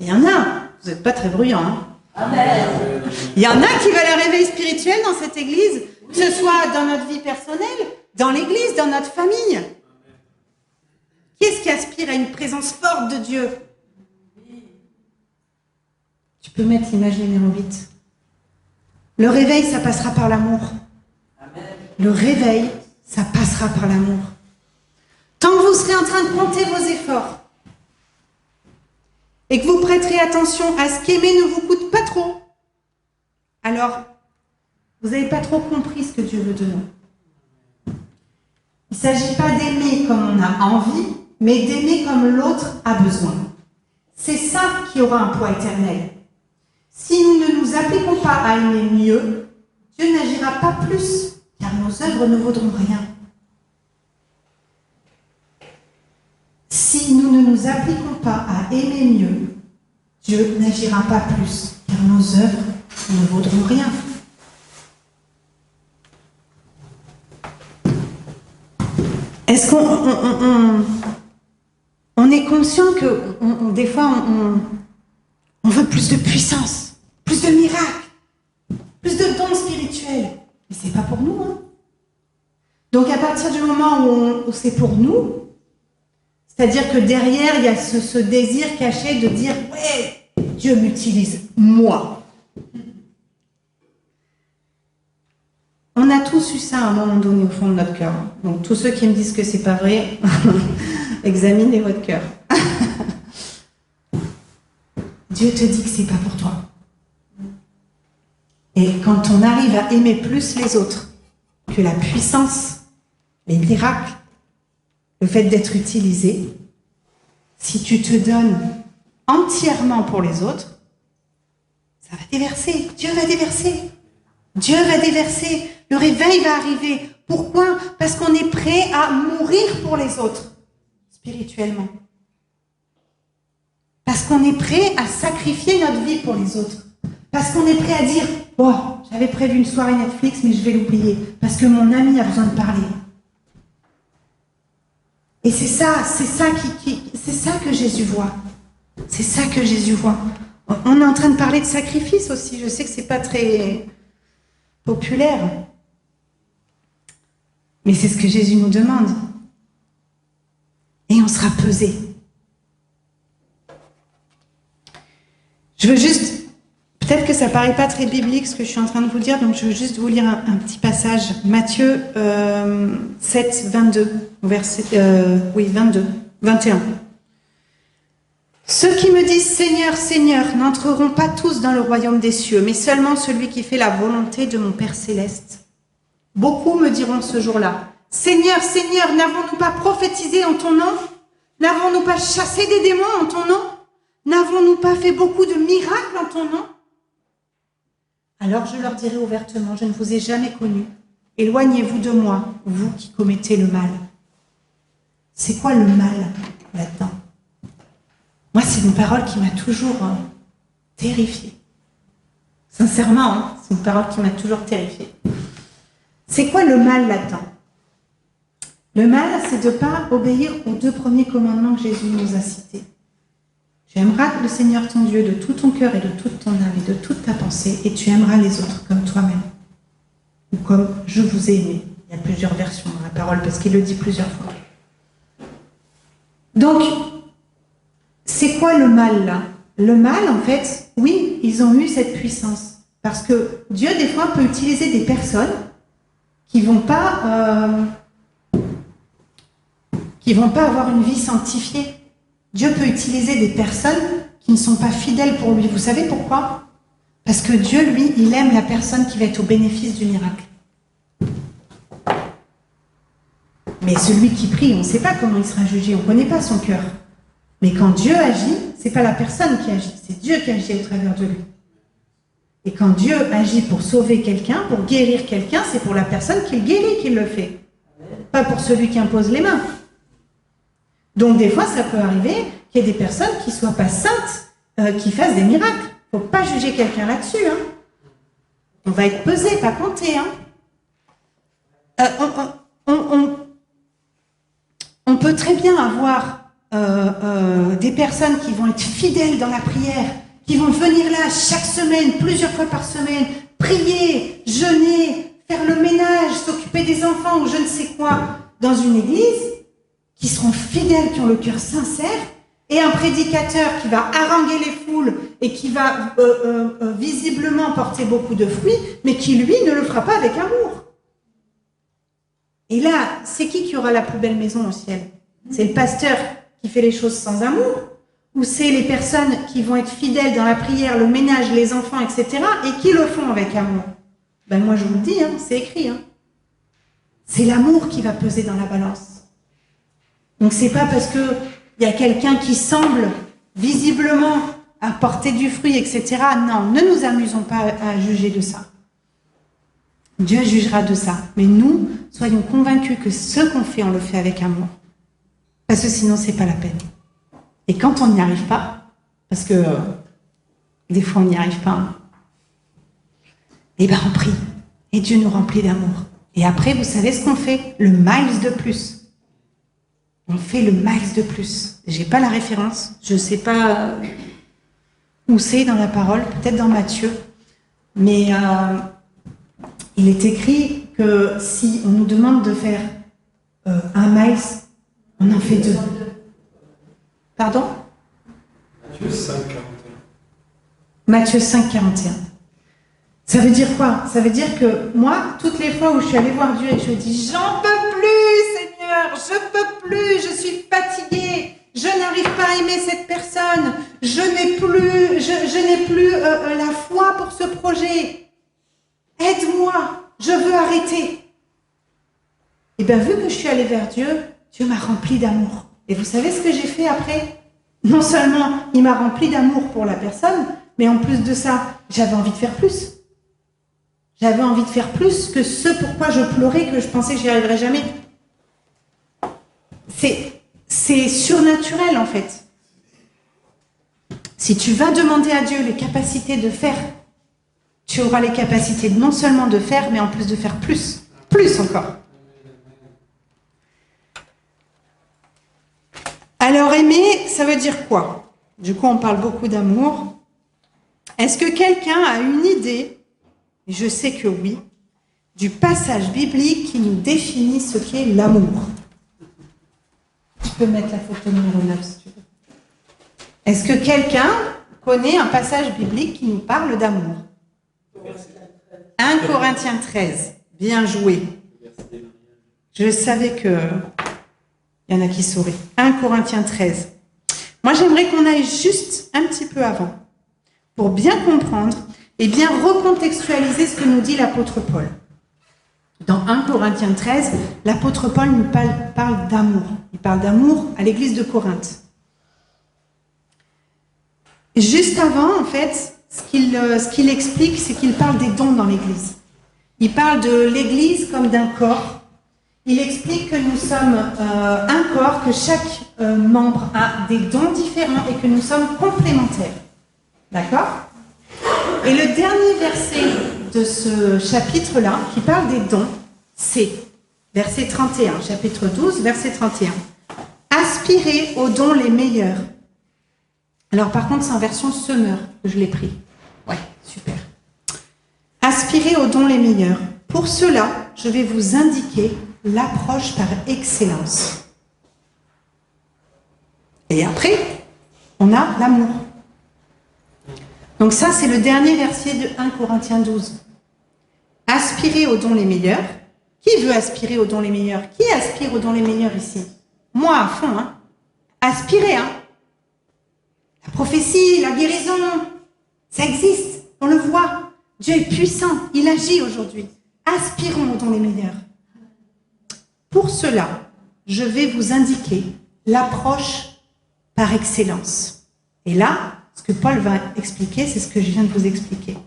Il y en a. Vous n'êtes pas très bruyants, hein? Amen. Il y en a qui veulent un réveil spirituel dans cette église, que ce soit dans notre vie personnelle, dans l'église, dans notre famille. Qui est-ce qui aspire à une présence forte de Dieu? Tu peux mettre l'image numéro 8. Le réveil, ça passera par l'amour. Le réveil, ça passera par l'amour. Tant que vous serez en train de compter vos efforts et que vous prêterez attention à ce qu'aimer ne vous coûte pas trop, alors vous n'avez pas trop compris ce que Dieu veut de nous. Il ne s'agit pas d'aimer comme on a envie, mais d'aimer comme l'autre a besoin. C'est ça qui aura un poids éternel. Si nous ne nous appliquons pas à aimer mieux, Dieu n'agira pas plus, car nos œuvres ne vaudront rien. Si nous ne nous appliquons pas à aimer mieux, Dieu n'agira pas plus, car nos œuvres ne vaudront rien. Est-ce qu'on est conscient que des fois on veut plus de puissance, plus de miracles, plus de dons spirituels, mais c'est pas pour nous, hein. Donc à partir du moment où c'est pour nous, c'est-à-dire que derrière il y a ce désir caché de dire ouais, Dieu m'utilise moi. On a tous eu ça à un moment donné au fond de notre cœur. Donc tous ceux qui me disent que c'est pas vrai, examinez votre cœur. Dieu te dit que c'est pas pour toi. Et quand on arrive à aimer plus les autres que la puissance, les miracles, le fait d'être utilisé, si tu te donnes entièrement pour les autres, ça va déverser. Dieu va déverser. Dieu va déverser. Le réveil va arriver. Pourquoi? Parce qu'on est prêt à mourir pour les autres, spirituellement. Parce qu'on est prêt à sacrifier notre vie pour les autres. Parce qu'on est prêt à dire « Oh, j'avais prévu une soirée Netflix, mais je vais l'oublier. Parce que mon ami a besoin de parler. » Et c'est ça que Jésus voit. C'est ça que Jésus voit. On est en train de parler de sacrifice aussi. Je sais que c'est pas très populaire. Mais c'est ce que Jésus nous demande. Et on sera pesé. Je veux juste, peut-être que ça paraît pas très biblique ce que je suis en train de vous dire, donc je veux juste vous lire un petit passage. Matthieu 7, 22, verset, 21. Ceux qui me disent Seigneur, Seigneur, n'entreront pas tous dans le royaume des cieux, mais seulement celui qui fait la volonté de mon Père céleste. Beaucoup me diront ce jour-là, Seigneur, Seigneur, n'avons-nous pas prophétisé en ton nom? N'avons-nous pas chassé des démons en ton nom? N'avons-nous pas fait beaucoup de miracles en ton nom? Alors je leur dirai ouvertement, je ne vous ai jamais connu. Éloignez-vous de moi, vous qui commettez le mal. C'est quoi le mal là-dedans? Moi, c'est une parole qui m'a toujours terrifiée. Sincèrement, hein, c'est une parole qui m'a toujours terrifiée. C'est quoi le mal là-dedans? Le mal, c'est de ne pas obéir aux 2 premiers commandements que Jésus nous a cités. Tu aimeras le Seigneur ton Dieu de tout ton cœur et de toute ton âme et de toute ta pensée, et tu aimeras les autres comme toi-même. Ou comme je vous ai aimé. Il y a plusieurs versions dans la parole, parce qu'il le dit plusieurs fois. Donc, c'est quoi le mal là? Le mal, en fait, oui, ils ont eu cette puissance. Parce que Dieu, des fois, peut utiliser des personnes qui vont pas avoir une vie sanctifiée. Dieu peut utiliser des personnes qui ne sont pas fidèles pour lui. Vous savez pourquoi? Parce que Dieu, lui, il aime la personne qui va être au bénéfice du miracle. Mais celui qui prie, on ne sait pas comment il sera jugé, on ne connaît pas son cœur. Mais quand Dieu agit, ce n'est pas la personne qui agit, c'est Dieu qui agit au travers de lui. Et quand Dieu agit pour sauver quelqu'un, pour guérir quelqu'un, c'est pour la personne qui le guérit qu'il le fait. Pas pour celui qui impose les mains. Donc des fois, ça peut arriver qu'il y ait des personnes qui ne soient pas saintes, qui fassent des miracles. Il ne faut pas juger quelqu'un là-dessus. Hein. On va être pesé, pas compté. Hein. On peut très bien avoir des personnes qui vont être fidèles dans la prière, qui vont venir là chaque semaine, plusieurs fois par semaine, prier, jeûner, faire le ménage, s'occuper des enfants ou je ne sais quoi, dans une église, qui seront fidèles, qui ont le cœur sincère, et un prédicateur qui va haranguer les foules et qui va visiblement porter beaucoup de fruits, mais qui, lui, ne le fera pas avec amour. Et là, c'est qui aura la plus belle maison au ciel? C'est le pasteur qui fait les choses sans amour? Ou c'est les personnes qui vont être fidèles dans la prière, le ménage, les enfants, etc., et qui le font avec amour? Ben moi, je vous le dis, hein, c'est écrit. Hein. C'est l'amour qui va peser dans la balance. Donc, c'est pas parce qu'il y a quelqu'un qui semble visiblement apporter du fruit, etc. Non, ne nous amusons pas à juger de ça. Dieu jugera de ça. Mais nous, soyons convaincus que ce qu'on fait, on le fait avec amour. Parce que sinon, c'est pas la peine. Et quand on n'y arrive pas, parce que Des fois, on n'y arrive pas. Eh bien, on prie. Et Dieu nous remplit d'amour. Et après, vous savez ce qu'on fait? Le miles de plus. On fait le miles de plus. Je n'ai pas la référence. Je ne sais pas où c'est dans la parole. Peut-être dans Matthieu. Mais il est écrit que si on nous demande de faire un miles, on en fait 2. Pardon? Matthieu 5, 41. Matthieu 5, 41. Ça veut dire quoi? Ça veut dire que moi, toutes les fois où je suis allée voir Dieu et je lui ai dit « J'en peux plus, Seigneur, je peux plus, je suis fatiguée, je n'arrive pas à aimer cette personne, je n'ai plus la foi pour ce projet. Aide-moi, je veux arrêter. » Et bien, vu que je suis allée vers Dieu, Dieu m'a rempli d'amour. Et vous savez ce que j'ai fait après? Non seulement il m'a rempli d'amour pour la personne, mais en plus de ça, j'avais envie de faire plus. J'avais envie de faire plus que ce pourquoi je pleurais, que je pensais que j'y arriverais jamais. C'est surnaturel en fait. Si tu vas demander à Dieu les capacités de faire, tu auras les capacités non seulement de faire, mais en plus de faire plus. Plus encore. Alors aimer, ça veut dire quoi? Du coup, on parle beaucoup d'amour. Est-ce que quelqu'un a une idée, et je sais que oui, du passage biblique qui nous définit ce qu'est l'amour? Tu peux mettre la photo numéro 9 si tu veux. Est-ce que quelqu'un connaît un passage biblique qui nous parle d'amour? 1 Corinthiens 13. Bien joué. Je savais que il y en a qui sauraient. 1 Corinthiens 13. Moi, j'aimerais qu'on aille juste un petit peu avant pour bien comprendre et bien recontextualiser ce que nous dit l'apôtre Paul. Dans 1 Corinthiens 13, l'apôtre Paul nous parle d'amour. Il parle d'amour à l'église de Corinthe. Juste avant, en fait, ce qu'il explique, c'est qu'il parle des dons dans l'église. Il parle de l'église comme d'un corps. Il explique que nous sommes un corps, que chaque membre a des dons différents et que nous sommes complémentaires. D'accord? Et le dernier verset de ce chapitre-là, qui parle des dons, c'est verset 31, chapitre 12, verset 31. Aspirez aux dons les meilleurs. Alors par contre, c'est en version semeur que je l'ai pris. Ouais, super. Aspirez aux dons les meilleurs. Pour cela, je vais vous indiquer l'approche par excellence. Et après, on a l'amour. Donc ça, c'est le dernier verset de 1 Corinthiens 12. Aspirez aux dons les meilleurs. Qui veut aspirer aux dons les meilleurs? Qui aspire aux dons les meilleurs ici? Moi, à fond, hein. Aspirez, hein. La prophétie, la guérison, ça existe, on le voit. Dieu est puissant, il agit aujourd'hui. Aspirons aux dons les meilleurs. Pour cela, je vais vous indiquer l'approche par excellence. Et là, ce que Paul va expliquer, c'est ce que je viens de vous expliquer.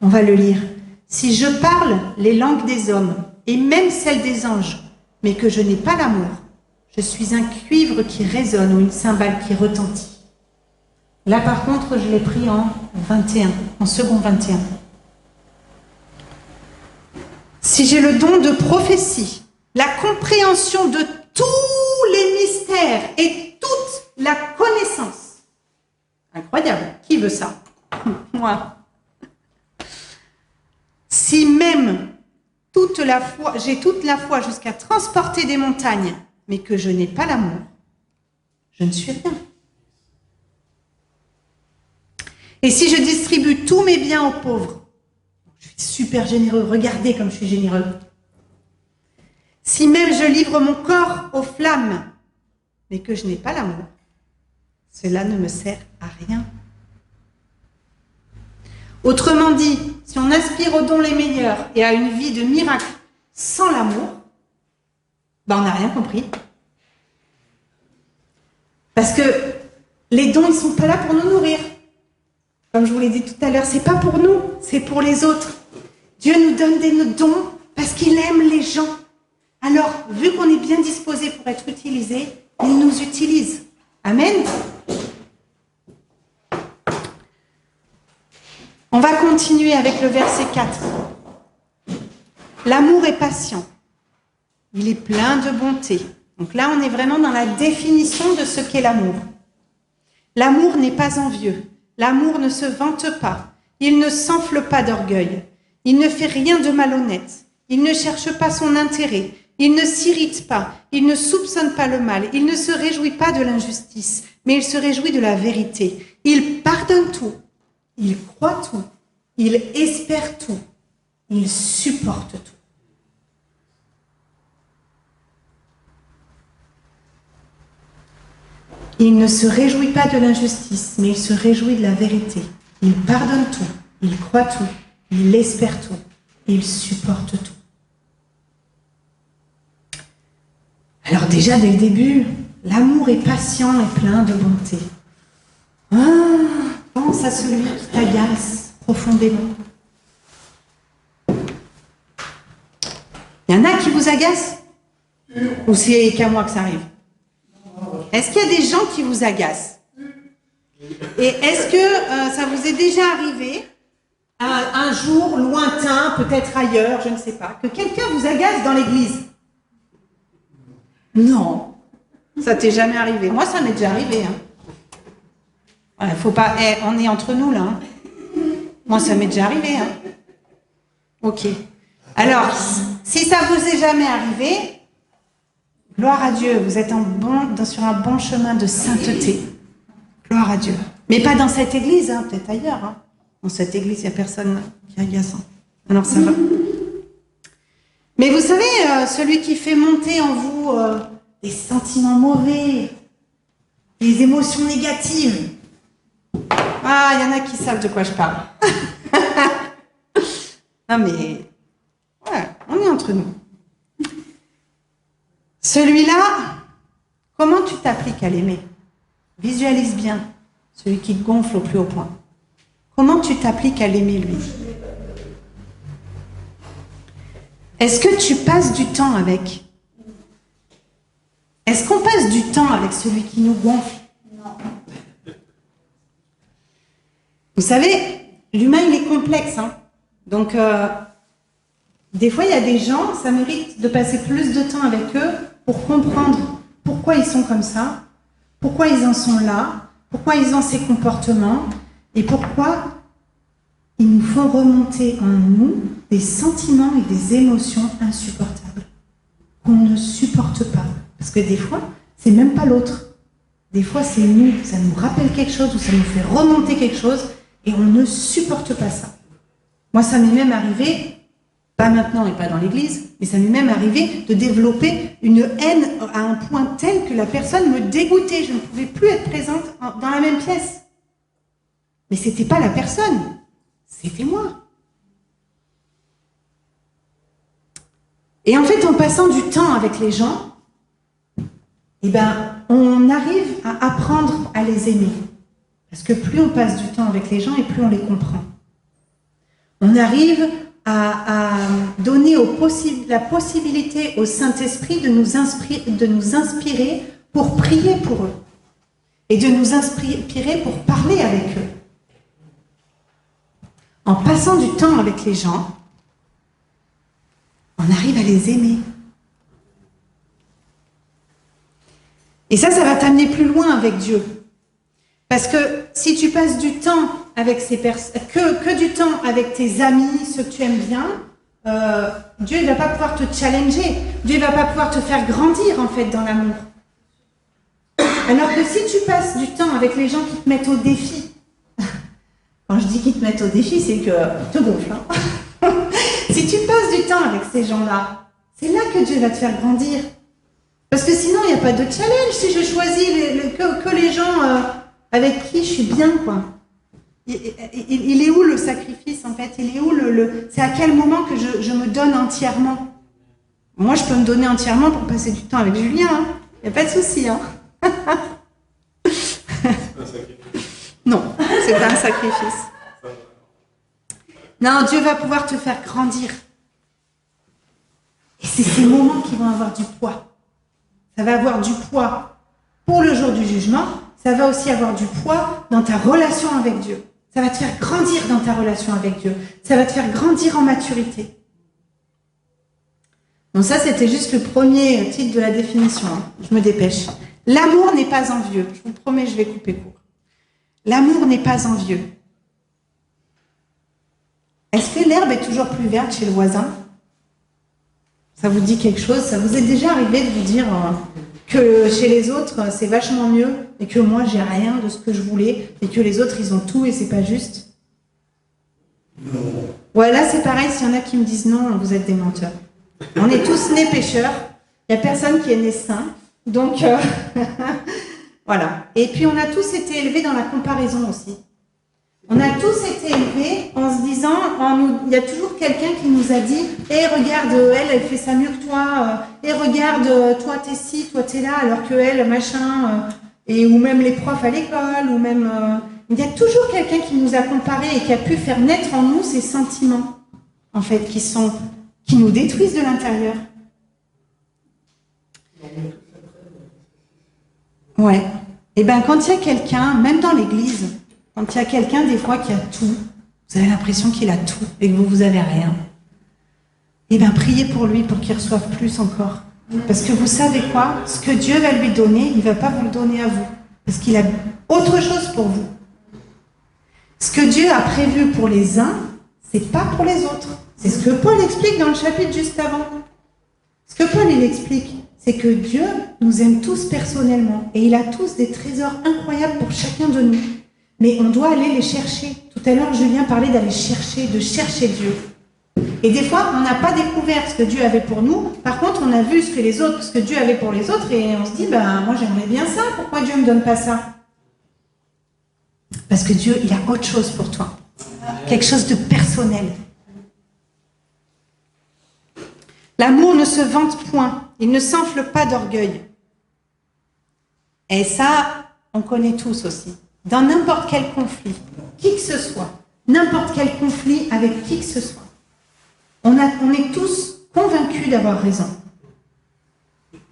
On va le lire. Si je parle les langues des hommes, et même celles des anges, mais que je n'ai pas l'amour, je suis un cuivre qui résonne ou une cymbale qui retentit. Là, par contre, je l'ai pris en 21, en second 21. Si j'ai le don de prophétie, la compréhension de tous les mystères et toute la connaissance. Incroyable. Qui veut ça? Moi. Si même j'ai toute la foi jusqu'à transporter des montagnes, mais que je n'ai pas l'amour, je ne suis rien. Et si je distribue tous mes biens aux pauvres, je suis super généreux, regardez comme je suis généreux. Si même je livre mon corps aux flammes, mais que je n'ai pas l'amour, cela ne me sert à rien. Autrement dit, si on aspire aux dons les meilleurs et à une vie de miracle sans l'amour, ben on n'a rien compris. Parce que les dons, ils ne sont pas là pour nous nourrir. Comme je vous l'ai dit tout à l'heure, c'est pas pour nous, c'est pour les autres. Dieu nous donne des dons parce qu'il aime les gens. Alors, vu qu'on est bien disposé pour être utilisé, il nous utilise. Amen. continuer avec le verset 4. L'amour est patient. Il est plein de bonté. Donc là, on est vraiment dans la définition de ce qu'est l'amour. L'amour n'est pas envieux. L'amour ne se vante pas. Il ne s'enfle pas d'orgueil. Il ne fait rien de malhonnête. Il ne cherche pas son intérêt. Il ne s'irrite pas. Il ne soupçonne pas le mal. Il ne se réjouit pas de l'injustice, mais il se réjouit de la vérité. Il pardonne tout. Il croit tout. Il espère tout. Il supporte tout. Il ne se réjouit pas de l'injustice, mais il se réjouit de la vérité. Il pardonne tout, il croit tout, il espère tout, il supporte tout. Alors déjà, dès le début, l'amour est patient et plein de bonté. Pense à celui qui t'agace profondément. Il y en a qui vous agacent? Ou c'est qu'à moi que ça arrive? Est-ce qu'il y a des gens qui vous agacent? Et est-ce que ça vous est déjà arrivé, un jour lointain, peut-être ailleurs, je ne sais pas, que quelqu'un vous agace dans l'église? Non, ça t'est jamais arrivé. Moi, ça m'est déjà arrivé. Ouais, faut pas. On est entre nous là. Hein. Moi, ça m'est déjà arrivé. Hein. Ok. Alors, si ça vous est jamais arrivé, gloire à Dieu, vous êtes sur un bon chemin de sainteté. Gloire à Dieu. Mais pas dans cette église, hein, peut-être ailleurs. Hein. Dans cette église, il n'y a personne qui est agaçant. Alors ça va. Mais vous savez, celui qui fait monter en vous des sentiments mauvais, des émotions négatives. Ah, il y en a qui savent de quoi je parle. Non mais, ouais, on est entre nous. Celui-là, comment tu t'appliques à l'aimer? Visualise bien celui qui te gonfle au plus haut point. Comment tu t'appliques à l'aimer, lui? Est-ce que tu passes du temps avec? Est-ce qu'on passe du temps avec celui qui nous gonfle? Non. Vous savez, l'humain, il est complexe. Hein. Donc, des fois, il y a des gens, ça mérite de passer plus de temps avec eux pour comprendre pourquoi ils sont comme ça, pourquoi ils en sont là, pourquoi ils ont ces comportements et pourquoi ils nous font remonter en nous des sentiments et des émotions insupportables qu'on ne supporte pas. Parce que des fois, c'est même pas l'autre. Des fois, c'est nous. Ça nous rappelle quelque chose ou ça nous fait remonter quelque chose et on ne supporte pas ça. Moi, ça m'est même arrivé, pas maintenant et pas dans l'église, mais ça m'est même arrivé de développer une haine à un point tel que la personne me dégoûtait. Je ne pouvais plus être présente dans la même pièce. Mais c'était pas la personne, c'était moi. Et en fait, en passant du temps avec les gens, eh ben, on arrive à apprendre à les aimer. Parce que plus on passe du temps avec les gens et plus on les comprend. On arrive à donner la possibilité au Saint-Esprit de nous inspirer pour prier pour eux. Et de nous inspirer pour parler avec eux. En passant du temps avec les gens, on arrive à les aimer. Et ça va t'amener plus loin avec Dieu. Parce que si tu passes du temps avec ces personnes, que du temps avec tes amis, ceux que tu aimes bien, Dieu ne va pas pouvoir te challenger. Dieu ne va pas pouvoir te faire grandir, en fait, dans l'amour. Alors que si tu passes du temps avec les gens qui te mettent au défi, quand je dis qu'ils te mettent au défi, c'est qu'ils te gonflent. Hein. Si tu passes du temps avec ces gens-là, c'est là que Dieu va te faire grandir. Parce que sinon, il n'y a pas de challenge si je choisis que les gens avec qui je suis bien, quoi. Il est où le sacrifice, en fait? Il est où c'est à quel moment que je me donne entièrement? Moi, je peux me donner entièrement pour passer du temps avec Julien. Hein. Il n'y a pas de souci. Hein. Non, c'est pas un sacrifice. Non, Dieu va pouvoir te faire grandir. Et c'est ces moments qui vont avoir du poids. Ça va avoir du poids pour le jour du jugement. Ça va aussi avoir du poids dans ta relation avec Dieu. Ça va te faire grandir dans ta relation avec Dieu. Ça va te faire grandir en maturité. Bon, ça, c'était juste le premier titre de la définition. Hein. Je me dépêche. L'amour n'est pas envieux. Je vous promets, je vais couper court. L'amour n'est pas envieux. Est-ce que l'herbe est toujours plus verte chez le voisin? Ça vous dit quelque chose? Ça vous est déjà arrivé de vous dire que chez les autres, c'est vachement mieux et que moi, j'ai rien de ce que je voulais et que les autres, ils ont tout et c'est pas juste? Non. Ouais, là, c'est pareil. S'il y en a qui me disent non, vous êtes des menteurs. On est tous nés pécheurs. Il n'y a personne qui est né saint. Donc, voilà. Et puis, on a tous été élevés dans la comparaison aussi. On a tous été élevés en se disant, il y a toujours quelqu'un qui nous a dit « Eh, regarde, elle fait ça mieux que toi. Eh, regarde, toi, t'es ci, toi, t'es là. » Alors que elle, machin, ou même les profs à l'école, ou même... il y a toujours quelqu'un qui nous a comparés et qui a pu faire naître en nous ces sentiments, en fait, qui nous détruisent de l'intérieur. Ouais. Et bien, quand il y a quelqu'un, même dans l'église, quand il y a quelqu'un, des fois, qui a tout, vous avez l'impression qu'il a tout et que vous n'avez rien, et bien, priez pour lui pour qu'il reçoive plus encore. Parce que vous savez quoi? Ce que Dieu va lui donner, il ne va pas vous le donner à vous. Parce qu'il a autre chose pour vous. Ce que Dieu a prévu pour les uns, c'est pas pour les autres. C'est ce que Paul explique dans le chapitre juste avant. Ce que Paul, il explique, c'est que Dieu nous aime tous personnellement. Et il a tous des trésors incroyables pour chacun de nous. Mais on doit aller les chercher. Tout à l'heure, Julien parlait d'aller chercher, de chercher Dieu. Et des fois, on n'a pas découvert ce que Dieu avait pour nous. Par contre, on a vu ce que Dieu avait pour les autres. Et on se dit, moi j'aimerais bien ça. Pourquoi Dieu ne me donne pas ça? Parce que Dieu, il a autre chose pour toi. Quelque chose de personnel. L'amour ne se vante point. Il ne s'enfle pas d'orgueil. Et ça, on connaît tous aussi. Dans n'importe quel conflit, qui que ce soit, n'importe quel conflit avec qui que ce soit, on est tous convaincus d'avoir raison.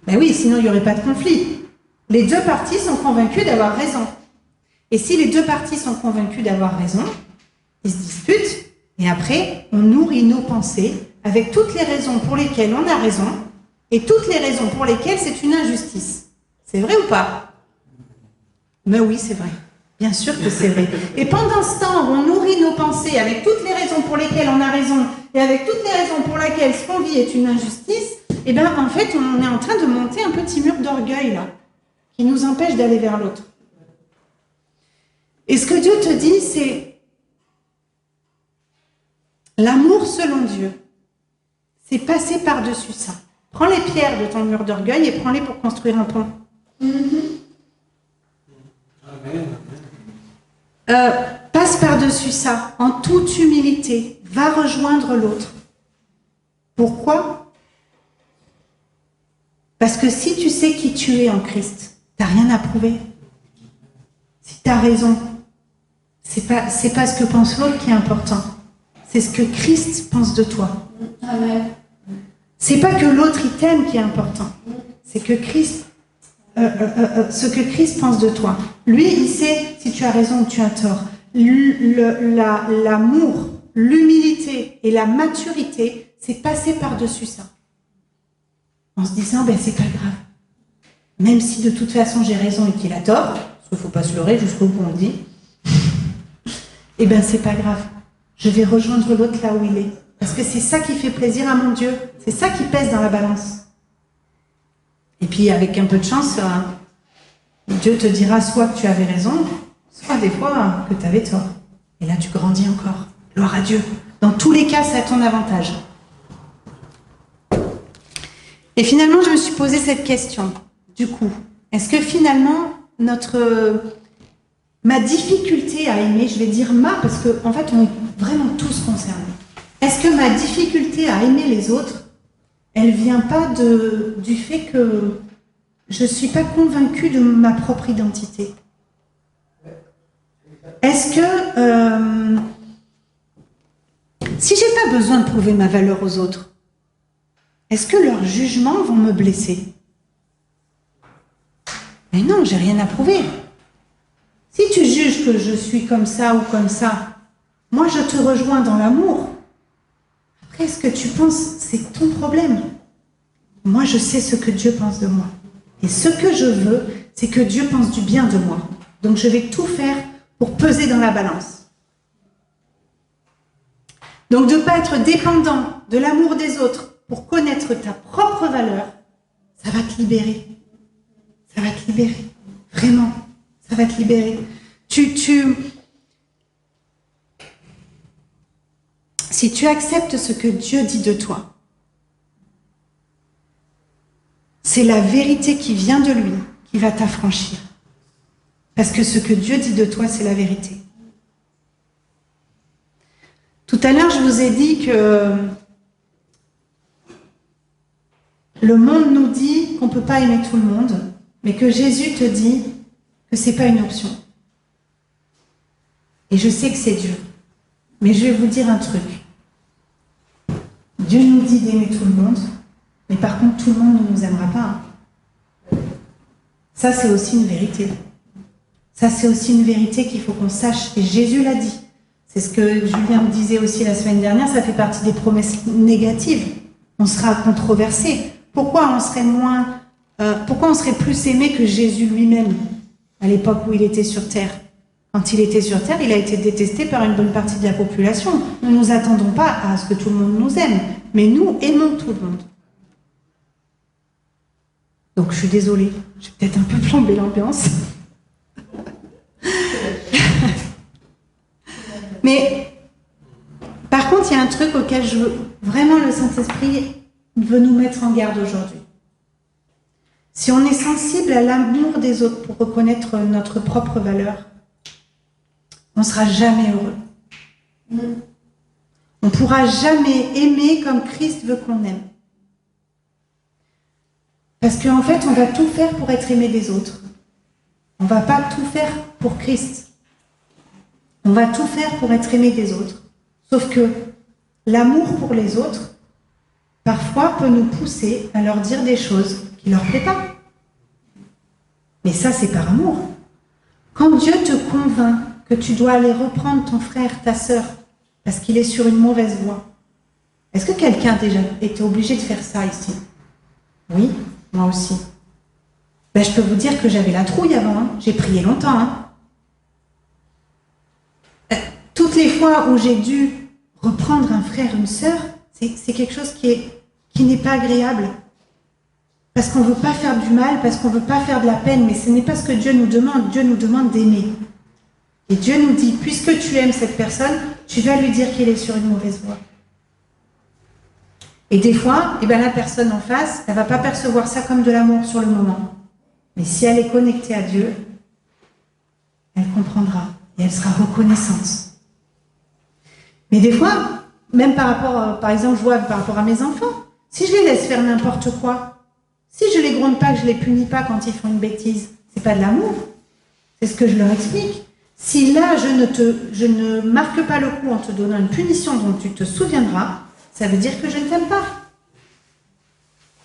Ben oui, sinon il n'y aurait pas de conflit. Les deux parties sont convaincues d'avoir raison. Et si les deux parties sont convaincues d'avoir raison, ils se disputent, et après, on nourrit nos pensées avec toutes les raisons pour lesquelles on a raison, et toutes les raisons pour lesquelles c'est une injustice. C'est vrai ou pas? Mais oui, c'est vrai. Bien sûr que c'est vrai. Et pendant ce temps où on nourrit nos pensées avec toutes les raisons pour lesquelles on a raison, et avec toutes les raisons pour lesquelles ce qu'on vit est une injustice, eh bien, en fait, on est en train de monter un petit mur d'orgueil, là, qui nous empêche d'aller vers l'autre. Et ce que Dieu te dit, c'est l'amour selon Dieu. C'est passer par-dessus ça. Prends les pierres de ton mur d'orgueil et prends-les pour construire un pont. Passe par-dessus ça, en toute humilité. Va rejoindre l'autre. Pourquoi? Parce que si tu sais qui tu es en Christ, tu n'as rien à prouver. Si tu as raison, c'est pas ce que pense l'autre qui est important. C'est ce que Christ pense de toi. Amen. C'est pas que l'autre il t'aime qui est important. C'est que Christ, ce que Christ pense de toi. Lui, il sait si tu as raison ou tu as tort. L'amour, l'humilité et la maturité, c'est passer par-dessus ça. En se disant, c'est pas grave. Même si de toute façon j'ai raison et qu'il a tort, parce qu'il ne faut pas se leurrer jusqu'au bout on dit, c'est pas grave. Je vais rejoindre l'autre là où il est. Parce que c'est ça qui fait plaisir à mon Dieu. C'est ça qui pèse dans la balance. Et puis avec un peu de chance, Dieu te dira soit que tu avais raison, soit des fois que tu avais tort. Et là tu grandis encore. Gloire à Dieu. Dans tous les cas, c'est à ton avantage. Et finalement, je me suis posé cette question. Du coup, est-ce que finalement, ma difficulté à aimer, je vais dire parce qu'en fait, on est vraiment tous concernés. Est-ce que ma difficulté à aimer les autres, elle vient pas du fait que je ne suis pas convaincue de ma propre identité? Est-ce que si j'ai pas besoin de prouver ma valeur aux autres, est-ce que leurs jugements vont me blesser? Mais non, j'ai rien à prouver. Si tu juges que je suis comme ça ou comme ça, moi je te rejoins dans l'amour. Après, ce que tu penses, c'est ton problème. Moi, je sais ce que Dieu pense de moi. Et ce que je veux, c'est que Dieu pense du bien de moi. Donc je vais tout faire pour peser dans la balance. Donc de ne pas être dépendant de l'amour des autres pour connaître ta propre valeur, ça va te libérer. Ça va te libérer. Vraiment, ça va te libérer. Si tu acceptes ce que Dieu dit de toi, c'est la vérité qui vient de lui qui va t'affranchir. Parce que ce que Dieu dit de toi, c'est la vérité. Tout à l'heure, je vous ai dit que le monde nous dit qu'on ne peut pas aimer tout le monde, mais que Jésus te dit que ce n'est pas une option. Et je sais que c'est dur, mais je vais vous dire un truc. Dieu nous dit d'aimer tout le monde, mais par contre, tout le monde ne nous aimera pas. Ça, c'est aussi une vérité. Ça, c'est aussi une vérité qu'il faut qu'on sache. Et Jésus l'a dit. C'est ce que Julien me disait aussi la semaine dernière, ça fait partie des promesses négatives. On sera controversé. Pourquoi on serait plus aimé que Jésus lui-même à l'époque où il était sur terre? Quand il était sur terre, il a été détesté par une bonne partie de la population. Nous ne nous attendons pas à ce que tout le monde nous aime, mais nous aimons tout le monde. Donc je suis désolée, j'ai peut-être un peu plombé l'ambiance. Mais par contre, il y a un truc auquel vraiment le Saint-Esprit veut nous mettre en garde aujourd'hui. Si on est sensible à l'amour des autres pour reconnaître notre propre valeur, on ne sera jamais heureux. On ne pourra jamais aimer comme Christ veut qu'on aime. Parce qu'en fait, on va tout faire pour être aimé des autres. On ne va pas tout faire pour Christ. On va tout faire pour être aimé des autres. Sauf que l'amour pour les autres, parfois, peut nous pousser à leur dire des choses qui ne leur plaisent pas. Mais ça, c'est par amour. Quand Dieu te convainc que tu dois aller reprendre ton frère, ta sœur, parce qu'il est sur une mauvaise voie, est-ce que quelqu'un a déjà été obligé de faire ça ici? Oui, moi aussi. Ben, je peux vous dire que j'avais la trouille avant, hein. J'ai prié longtemps. Hein. Toutes les fois où j'ai dû reprendre un frère, une sœur, c'est quelque chose qui n'est pas agréable. Parce qu'on ne veut pas faire du mal, parce qu'on ne veut pas faire de la peine, mais ce n'est pas ce que Dieu nous demande. Dieu nous demande d'aimer. Et Dieu nous dit, puisque tu aimes cette personne, tu vas lui dire qu'il est sur une mauvaise voie. Et des fois, la personne en face, elle ne va pas percevoir ça comme de l'amour sur le moment. Mais si elle est connectée à Dieu, elle comprendra et elle sera reconnaissante. Mais des fois, même par exemple, je vois par rapport à mes enfants, si je les laisse faire n'importe quoi, si je les gronde pas, que je les punis pas quand ils font une bêtise, c'est pas de l'amour. C'est ce que je leur explique. Si là, je ne marque pas le coup en te donnant une punition dont tu te souviendras, ça veut dire que je ne t'aime pas.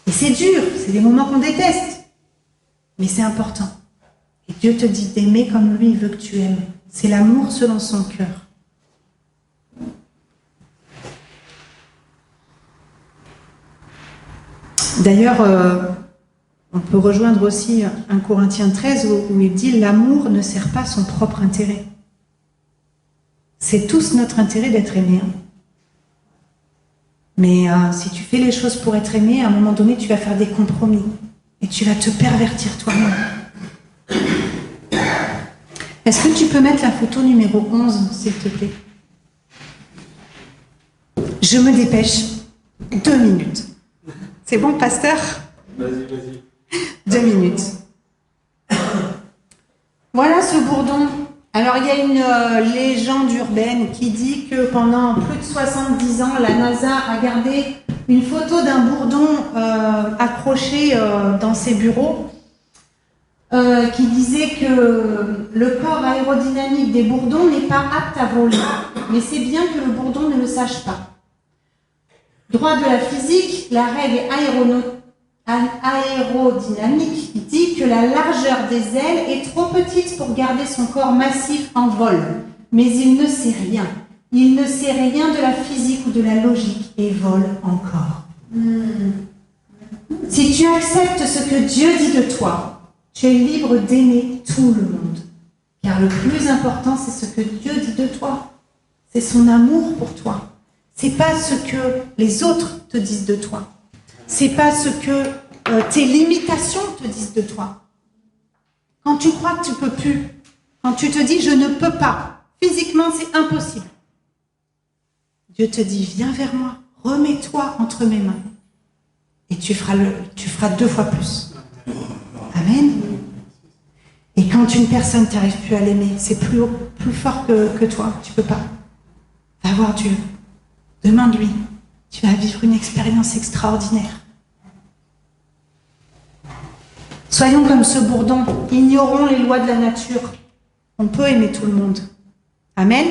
Et c'est dur, c'est des moments qu'on déteste. Mais c'est important. Et Dieu te dit d'aimer comme lui veut que tu aimes. C'est l'amour selon son cœur. D'ailleurs, on peut rejoindre aussi 1 Corinthiens 13 où il dit « L'amour ne sert pas son propre intérêt ». C'est tous notre intérêt d'être aimés. Hein. Mais si tu fais les choses pour être aimé, à un moment donné, tu vas faire des compromis. Et tu vas te pervertir toi-même. Est-ce que tu peux mettre la photo numéro 11, s'il te plaît? Je me dépêche. 2 minutes. C'est bon, pasteur? Vas-y. 2 minutes. Voilà ce bourdon. Alors, il y a une légende urbaine qui dit que pendant plus de 70 ans, la NASA a gardé une photo d'un bourdon accroché dans ses bureaux qui disait que le corps aérodynamique des bourdons n'est pas apte à voler. Mais c'est bien que le bourdon ne le sache pas. Droit de la physique, la règle aérodynamique dit que la largeur des ailes est trop petite pour garder son corps massif en vol. Mais il ne sait rien. Il ne sait rien de la physique ou de la logique et vole encore. Si tu acceptes ce que Dieu dit de toi, tu es libre d'aimer tout le monde. Car le plus important, c'est ce que Dieu dit de toi. C'est son amour pour toi. C'est pas ce que les autres te disent de toi. C'est pas ce que tes limitations te disent de toi. Quand tu crois que tu peux plus, quand tu te dis je ne peux pas, physiquement c'est impossible. Dieu te dit viens vers moi, remets-toi entre mes mains et tu feras 2 fois plus. Amen. Et quand une personne t'arrive plus à l'aimer, c'est plus fort que toi, tu peux pas. Va voir Dieu, demande-lui, tu vas vivre une expérience extraordinaire. Soyons comme ce bourdon, ignorons les lois de la nature. On peut aimer tout le monde. Amen.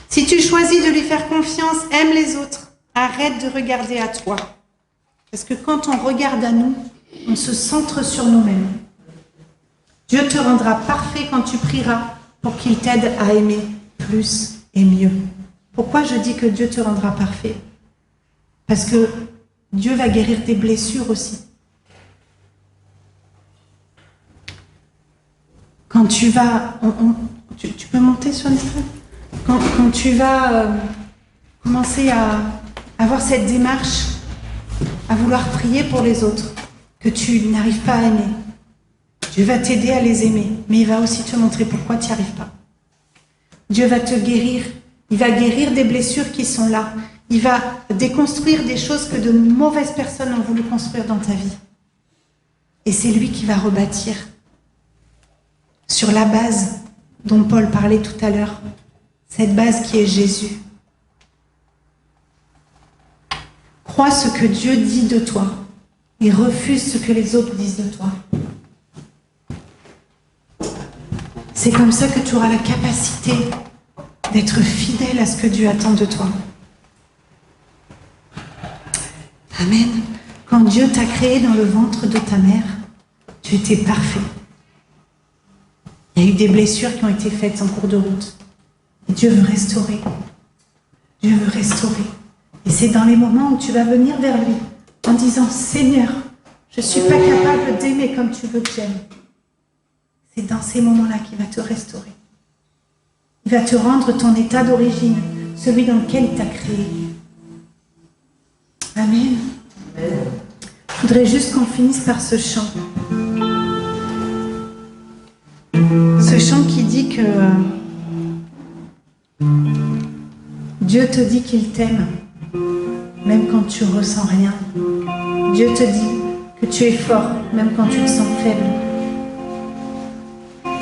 Si tu choisis de lui faire confiance, aime les autres. Arrête de regarder à toi. Parce que quand on regarde à nous, on se centre sur nous-mêmes. Dieu te rendra parfait quand tu prieras pour qu'il t'aide à aimer plus et mieux. Pourquoi je dis que Dieu te rendra parfait? Parce que Dieu va guérir tes blessures aussi. Quand tu vas... tu peux monter sur l'estrade? Quand tu vas commencer à avoir cette démarche, à vouloir prier pour les autres, que tu n'arrives pas à aimer, Dieu va t'aider à les aimer, mais il va aussi te montrer pourquoi tu n'y arrives pas. Dieu va te guérir, il va guérir des blessures qui sont là, il va déconstruire des choses que de mauvaises personnes ont voulu construire dans ta vie. Et c'est lui qui va rebâtir sur la base dont Paul parlait tout à l'heure, cette base qui est Jésus. Crois ce que Dieu dit de toi et refuse ce que les autres disent de toi. C'est comme ça que tu auras la capacité d'être fidèle à ce que Dieu attend de toi. Amen. Quand Dieu t'a créé dans le ventre de ta mère, tu étais parfait. Il y a eu des blessures qui ont été faites en cours de route. Et Dieu veut restaurer. Dieu veut restaurer. Et c'est dans les moments où tu vas venir vers lui en disant « Seigneur, je ne suis pas capable d'aimer comme tu veux que j'aime. » C'est dans ces moments-là qu'il va te restaurer. Il va te rendre ton état d'origine, celui dans lequel il t'a créé. Amen. Je voudrais juste qu'on finisse par ce chant. Ce chant qui dit que Dieu te dit qu'il t'aime, même quand tu ne ressens rien. Dieu te dit que tu es fort, même quand tu te sens faible.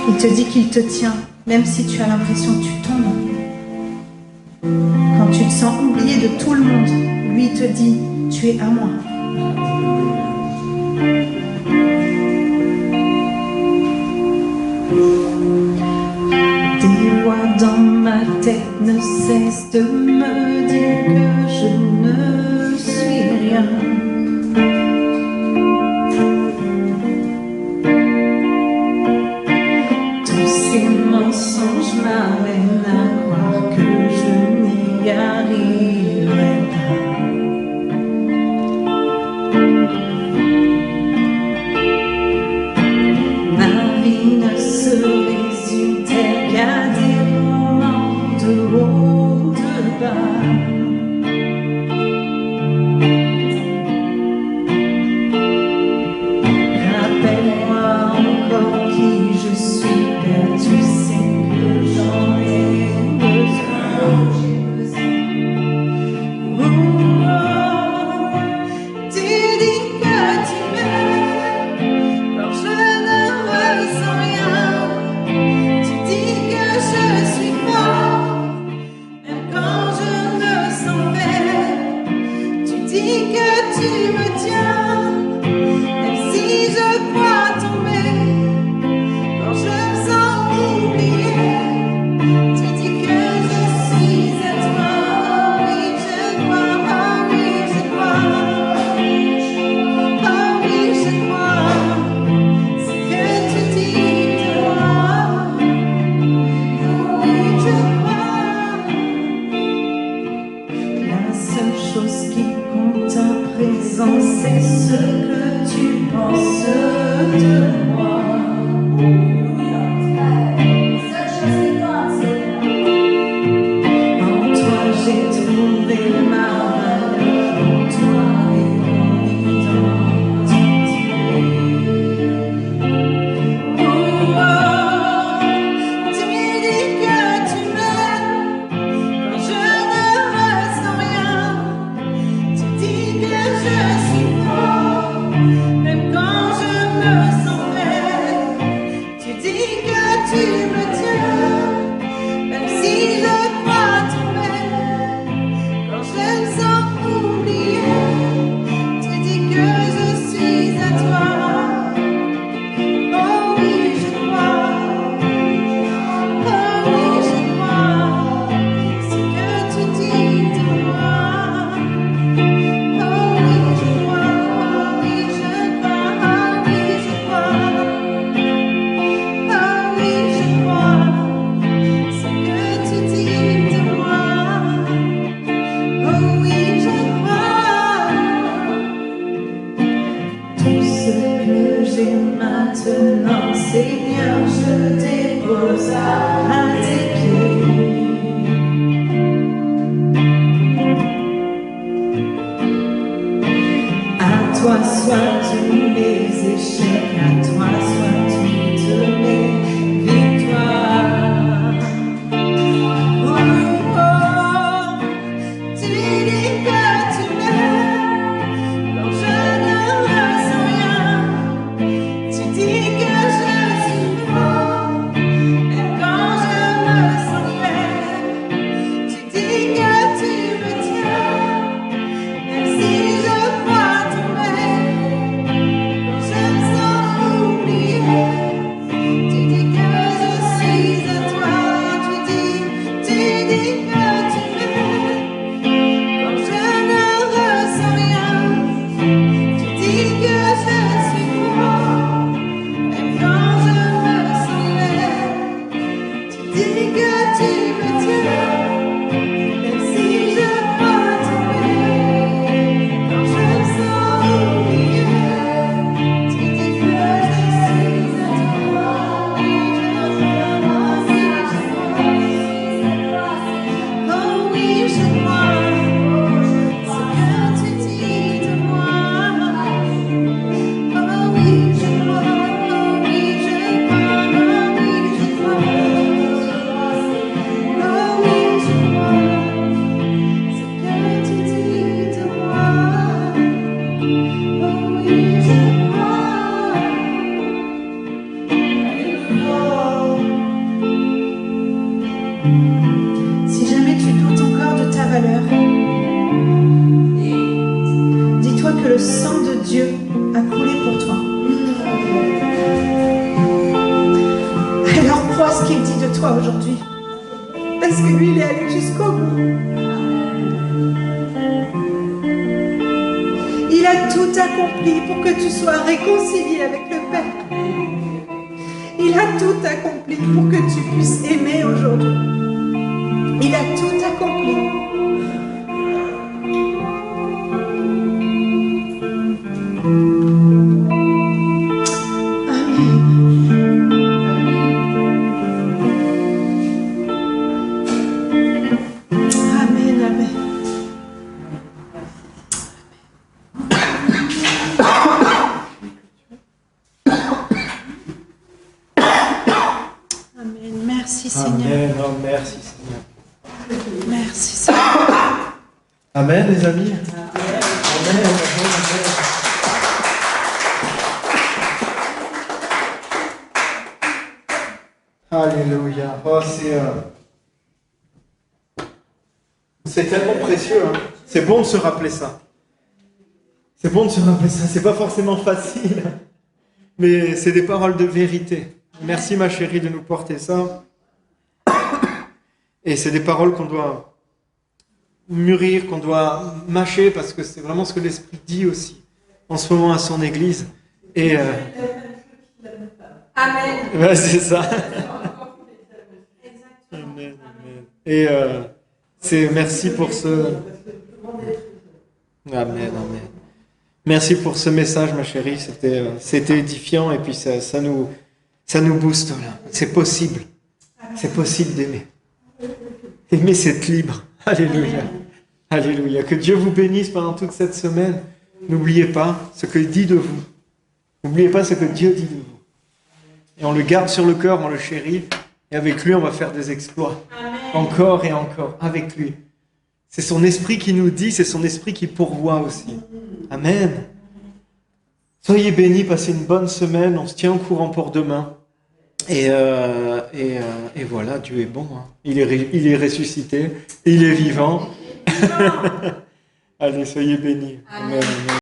Il te dit qu'il te tient, même si tu as l'impression que tu tombes. Quand tu te sens oublié de tout le monde, lui te dit, tu es à moi. Des voix dans ma tête ne cessent de me dire que je ne suis rien. Tous ces mensonges m'amènent à croire que je n'y arriverai pas. Ma vie ne se résume qu'à des moments de haut, de bas. Rappelle-moi encore qui je suis, car tu sais que j'en ai besoin. Tu dis que tu m'aimes quand je ne ressens rien. Tu dis que je suis fort, même quand je me sens faible. Tu dis que tu me tiens, même si je crois tomber. Quand je me sens oubliée, tu dis que je suis à toi. Oh oui, je crois, oh oui, je crois. présence, c'est ce que tu penses de moi. En toi j'ai trouvé ma valeur, en toi est mon identité. Tu dis que tu m'aimes quand je ne ressens rien. Tu dis que je suis fort, même quand je me sens faible. Tu dis que tu me tiens, même si je crois tomber. Quand je me sens oubliée, tu dis que je suis à toi. Oh oui, je crois. Oh oui, je crois. Ce que tu dis de moi. Oh oui, je crois. Oh oui, je crois. Oh oui, je crois. Oh oui, je crois. Ce que tu dis de moi. Oh oui, je crois. Tout ce que j'ai maintenant, Seigneur, je dépose à tes pieds. À toi soient tous mes échecs, à toi soient toutes mes victoires. Oh, oh, tu dis que tu m'aimes quand je ne ressens rien. Tu dis que je suis fort, même quand je me sens faible. Tu dis que tu me tiens, même si je crois tomber. Quand je me sens oubliée, tu dis que je suis à toi. Tu dis que tu m'aimes quand je ne ressens rien. Tu dis que je suis fort, même quand je me sens faible. Tu dis que tu me tiens, même si je crois tomber. Quand je me sens oubliée, tu dis que je suis à toi. Oh oui, je crois. Ce que tu dis de moi. Oh oui, je crois. Oh oui, je crois. Oh oui, je crois. Oh oui, je crois. Ce que tu dis de moi. Oh oui, je crois. Si jamais tu doutes encore de ta valeur, dis-toi que le sang de Dieu a coulé pour toi. Alors crois ce qu'il dit de toi aujourd'hui, parce que lui, il est allé jusqu'au bout. Il a tout accompli pour que tu sois réconcilié avec le Père. Il a tout accompli pour que tu puisses aimer aujourd'hui. Il a tout accompli. Amen, amen. Amen. Merci Seigneur. Amen. Oh, merci Seigneur. Merci Seigneur. Amen, les amis. Amen. Alléluia. Oh, c'est tellement précieux. Hein. C'est bon de se rappeler ça. C'est bon de se rappeler ça. C'est pas forcément facile, mais c'est des paroles de vérité. Merci ma chérie de nous porter ça. Et c'est des paroles qu'on doit mûrir, qu'on doit mâcher, parce que c'est vraiment ce que l'Esprit dit aussi en ce moment à son Église. Et Amen. ouais, c'est ça. Amen, amen. Et c'est merci pour ce. Amen, amen. Merci pour ce message, ma chérie. C'était édifiant et puis ça nous booste. Là. C'est possible. C'est possible d'aimer. Aimer, c'est être libre. Alléluia. Alléluia. Que Dieu vous bénisse pendant toute cette semaine. N'oubliez pas ce qu'il dit de vous. N'oubliez pas ce que Dieu dit de vous. Et on le garde sur le cœur, on le chérit. Et avec lui, on va faire des exploits. Amen. Encore et encore, avec lui. C'est son esprit qui nous dit, c'est son esprit qui pourvoit aussi. Amen. Soyez bénis, passez une bonne semaine. On se tient au courant pour demain. Et voilà, Dieu est bon. Hein. Il est ressuscité. Il est vivant. Allez, soyez bénis. Amen. Amen.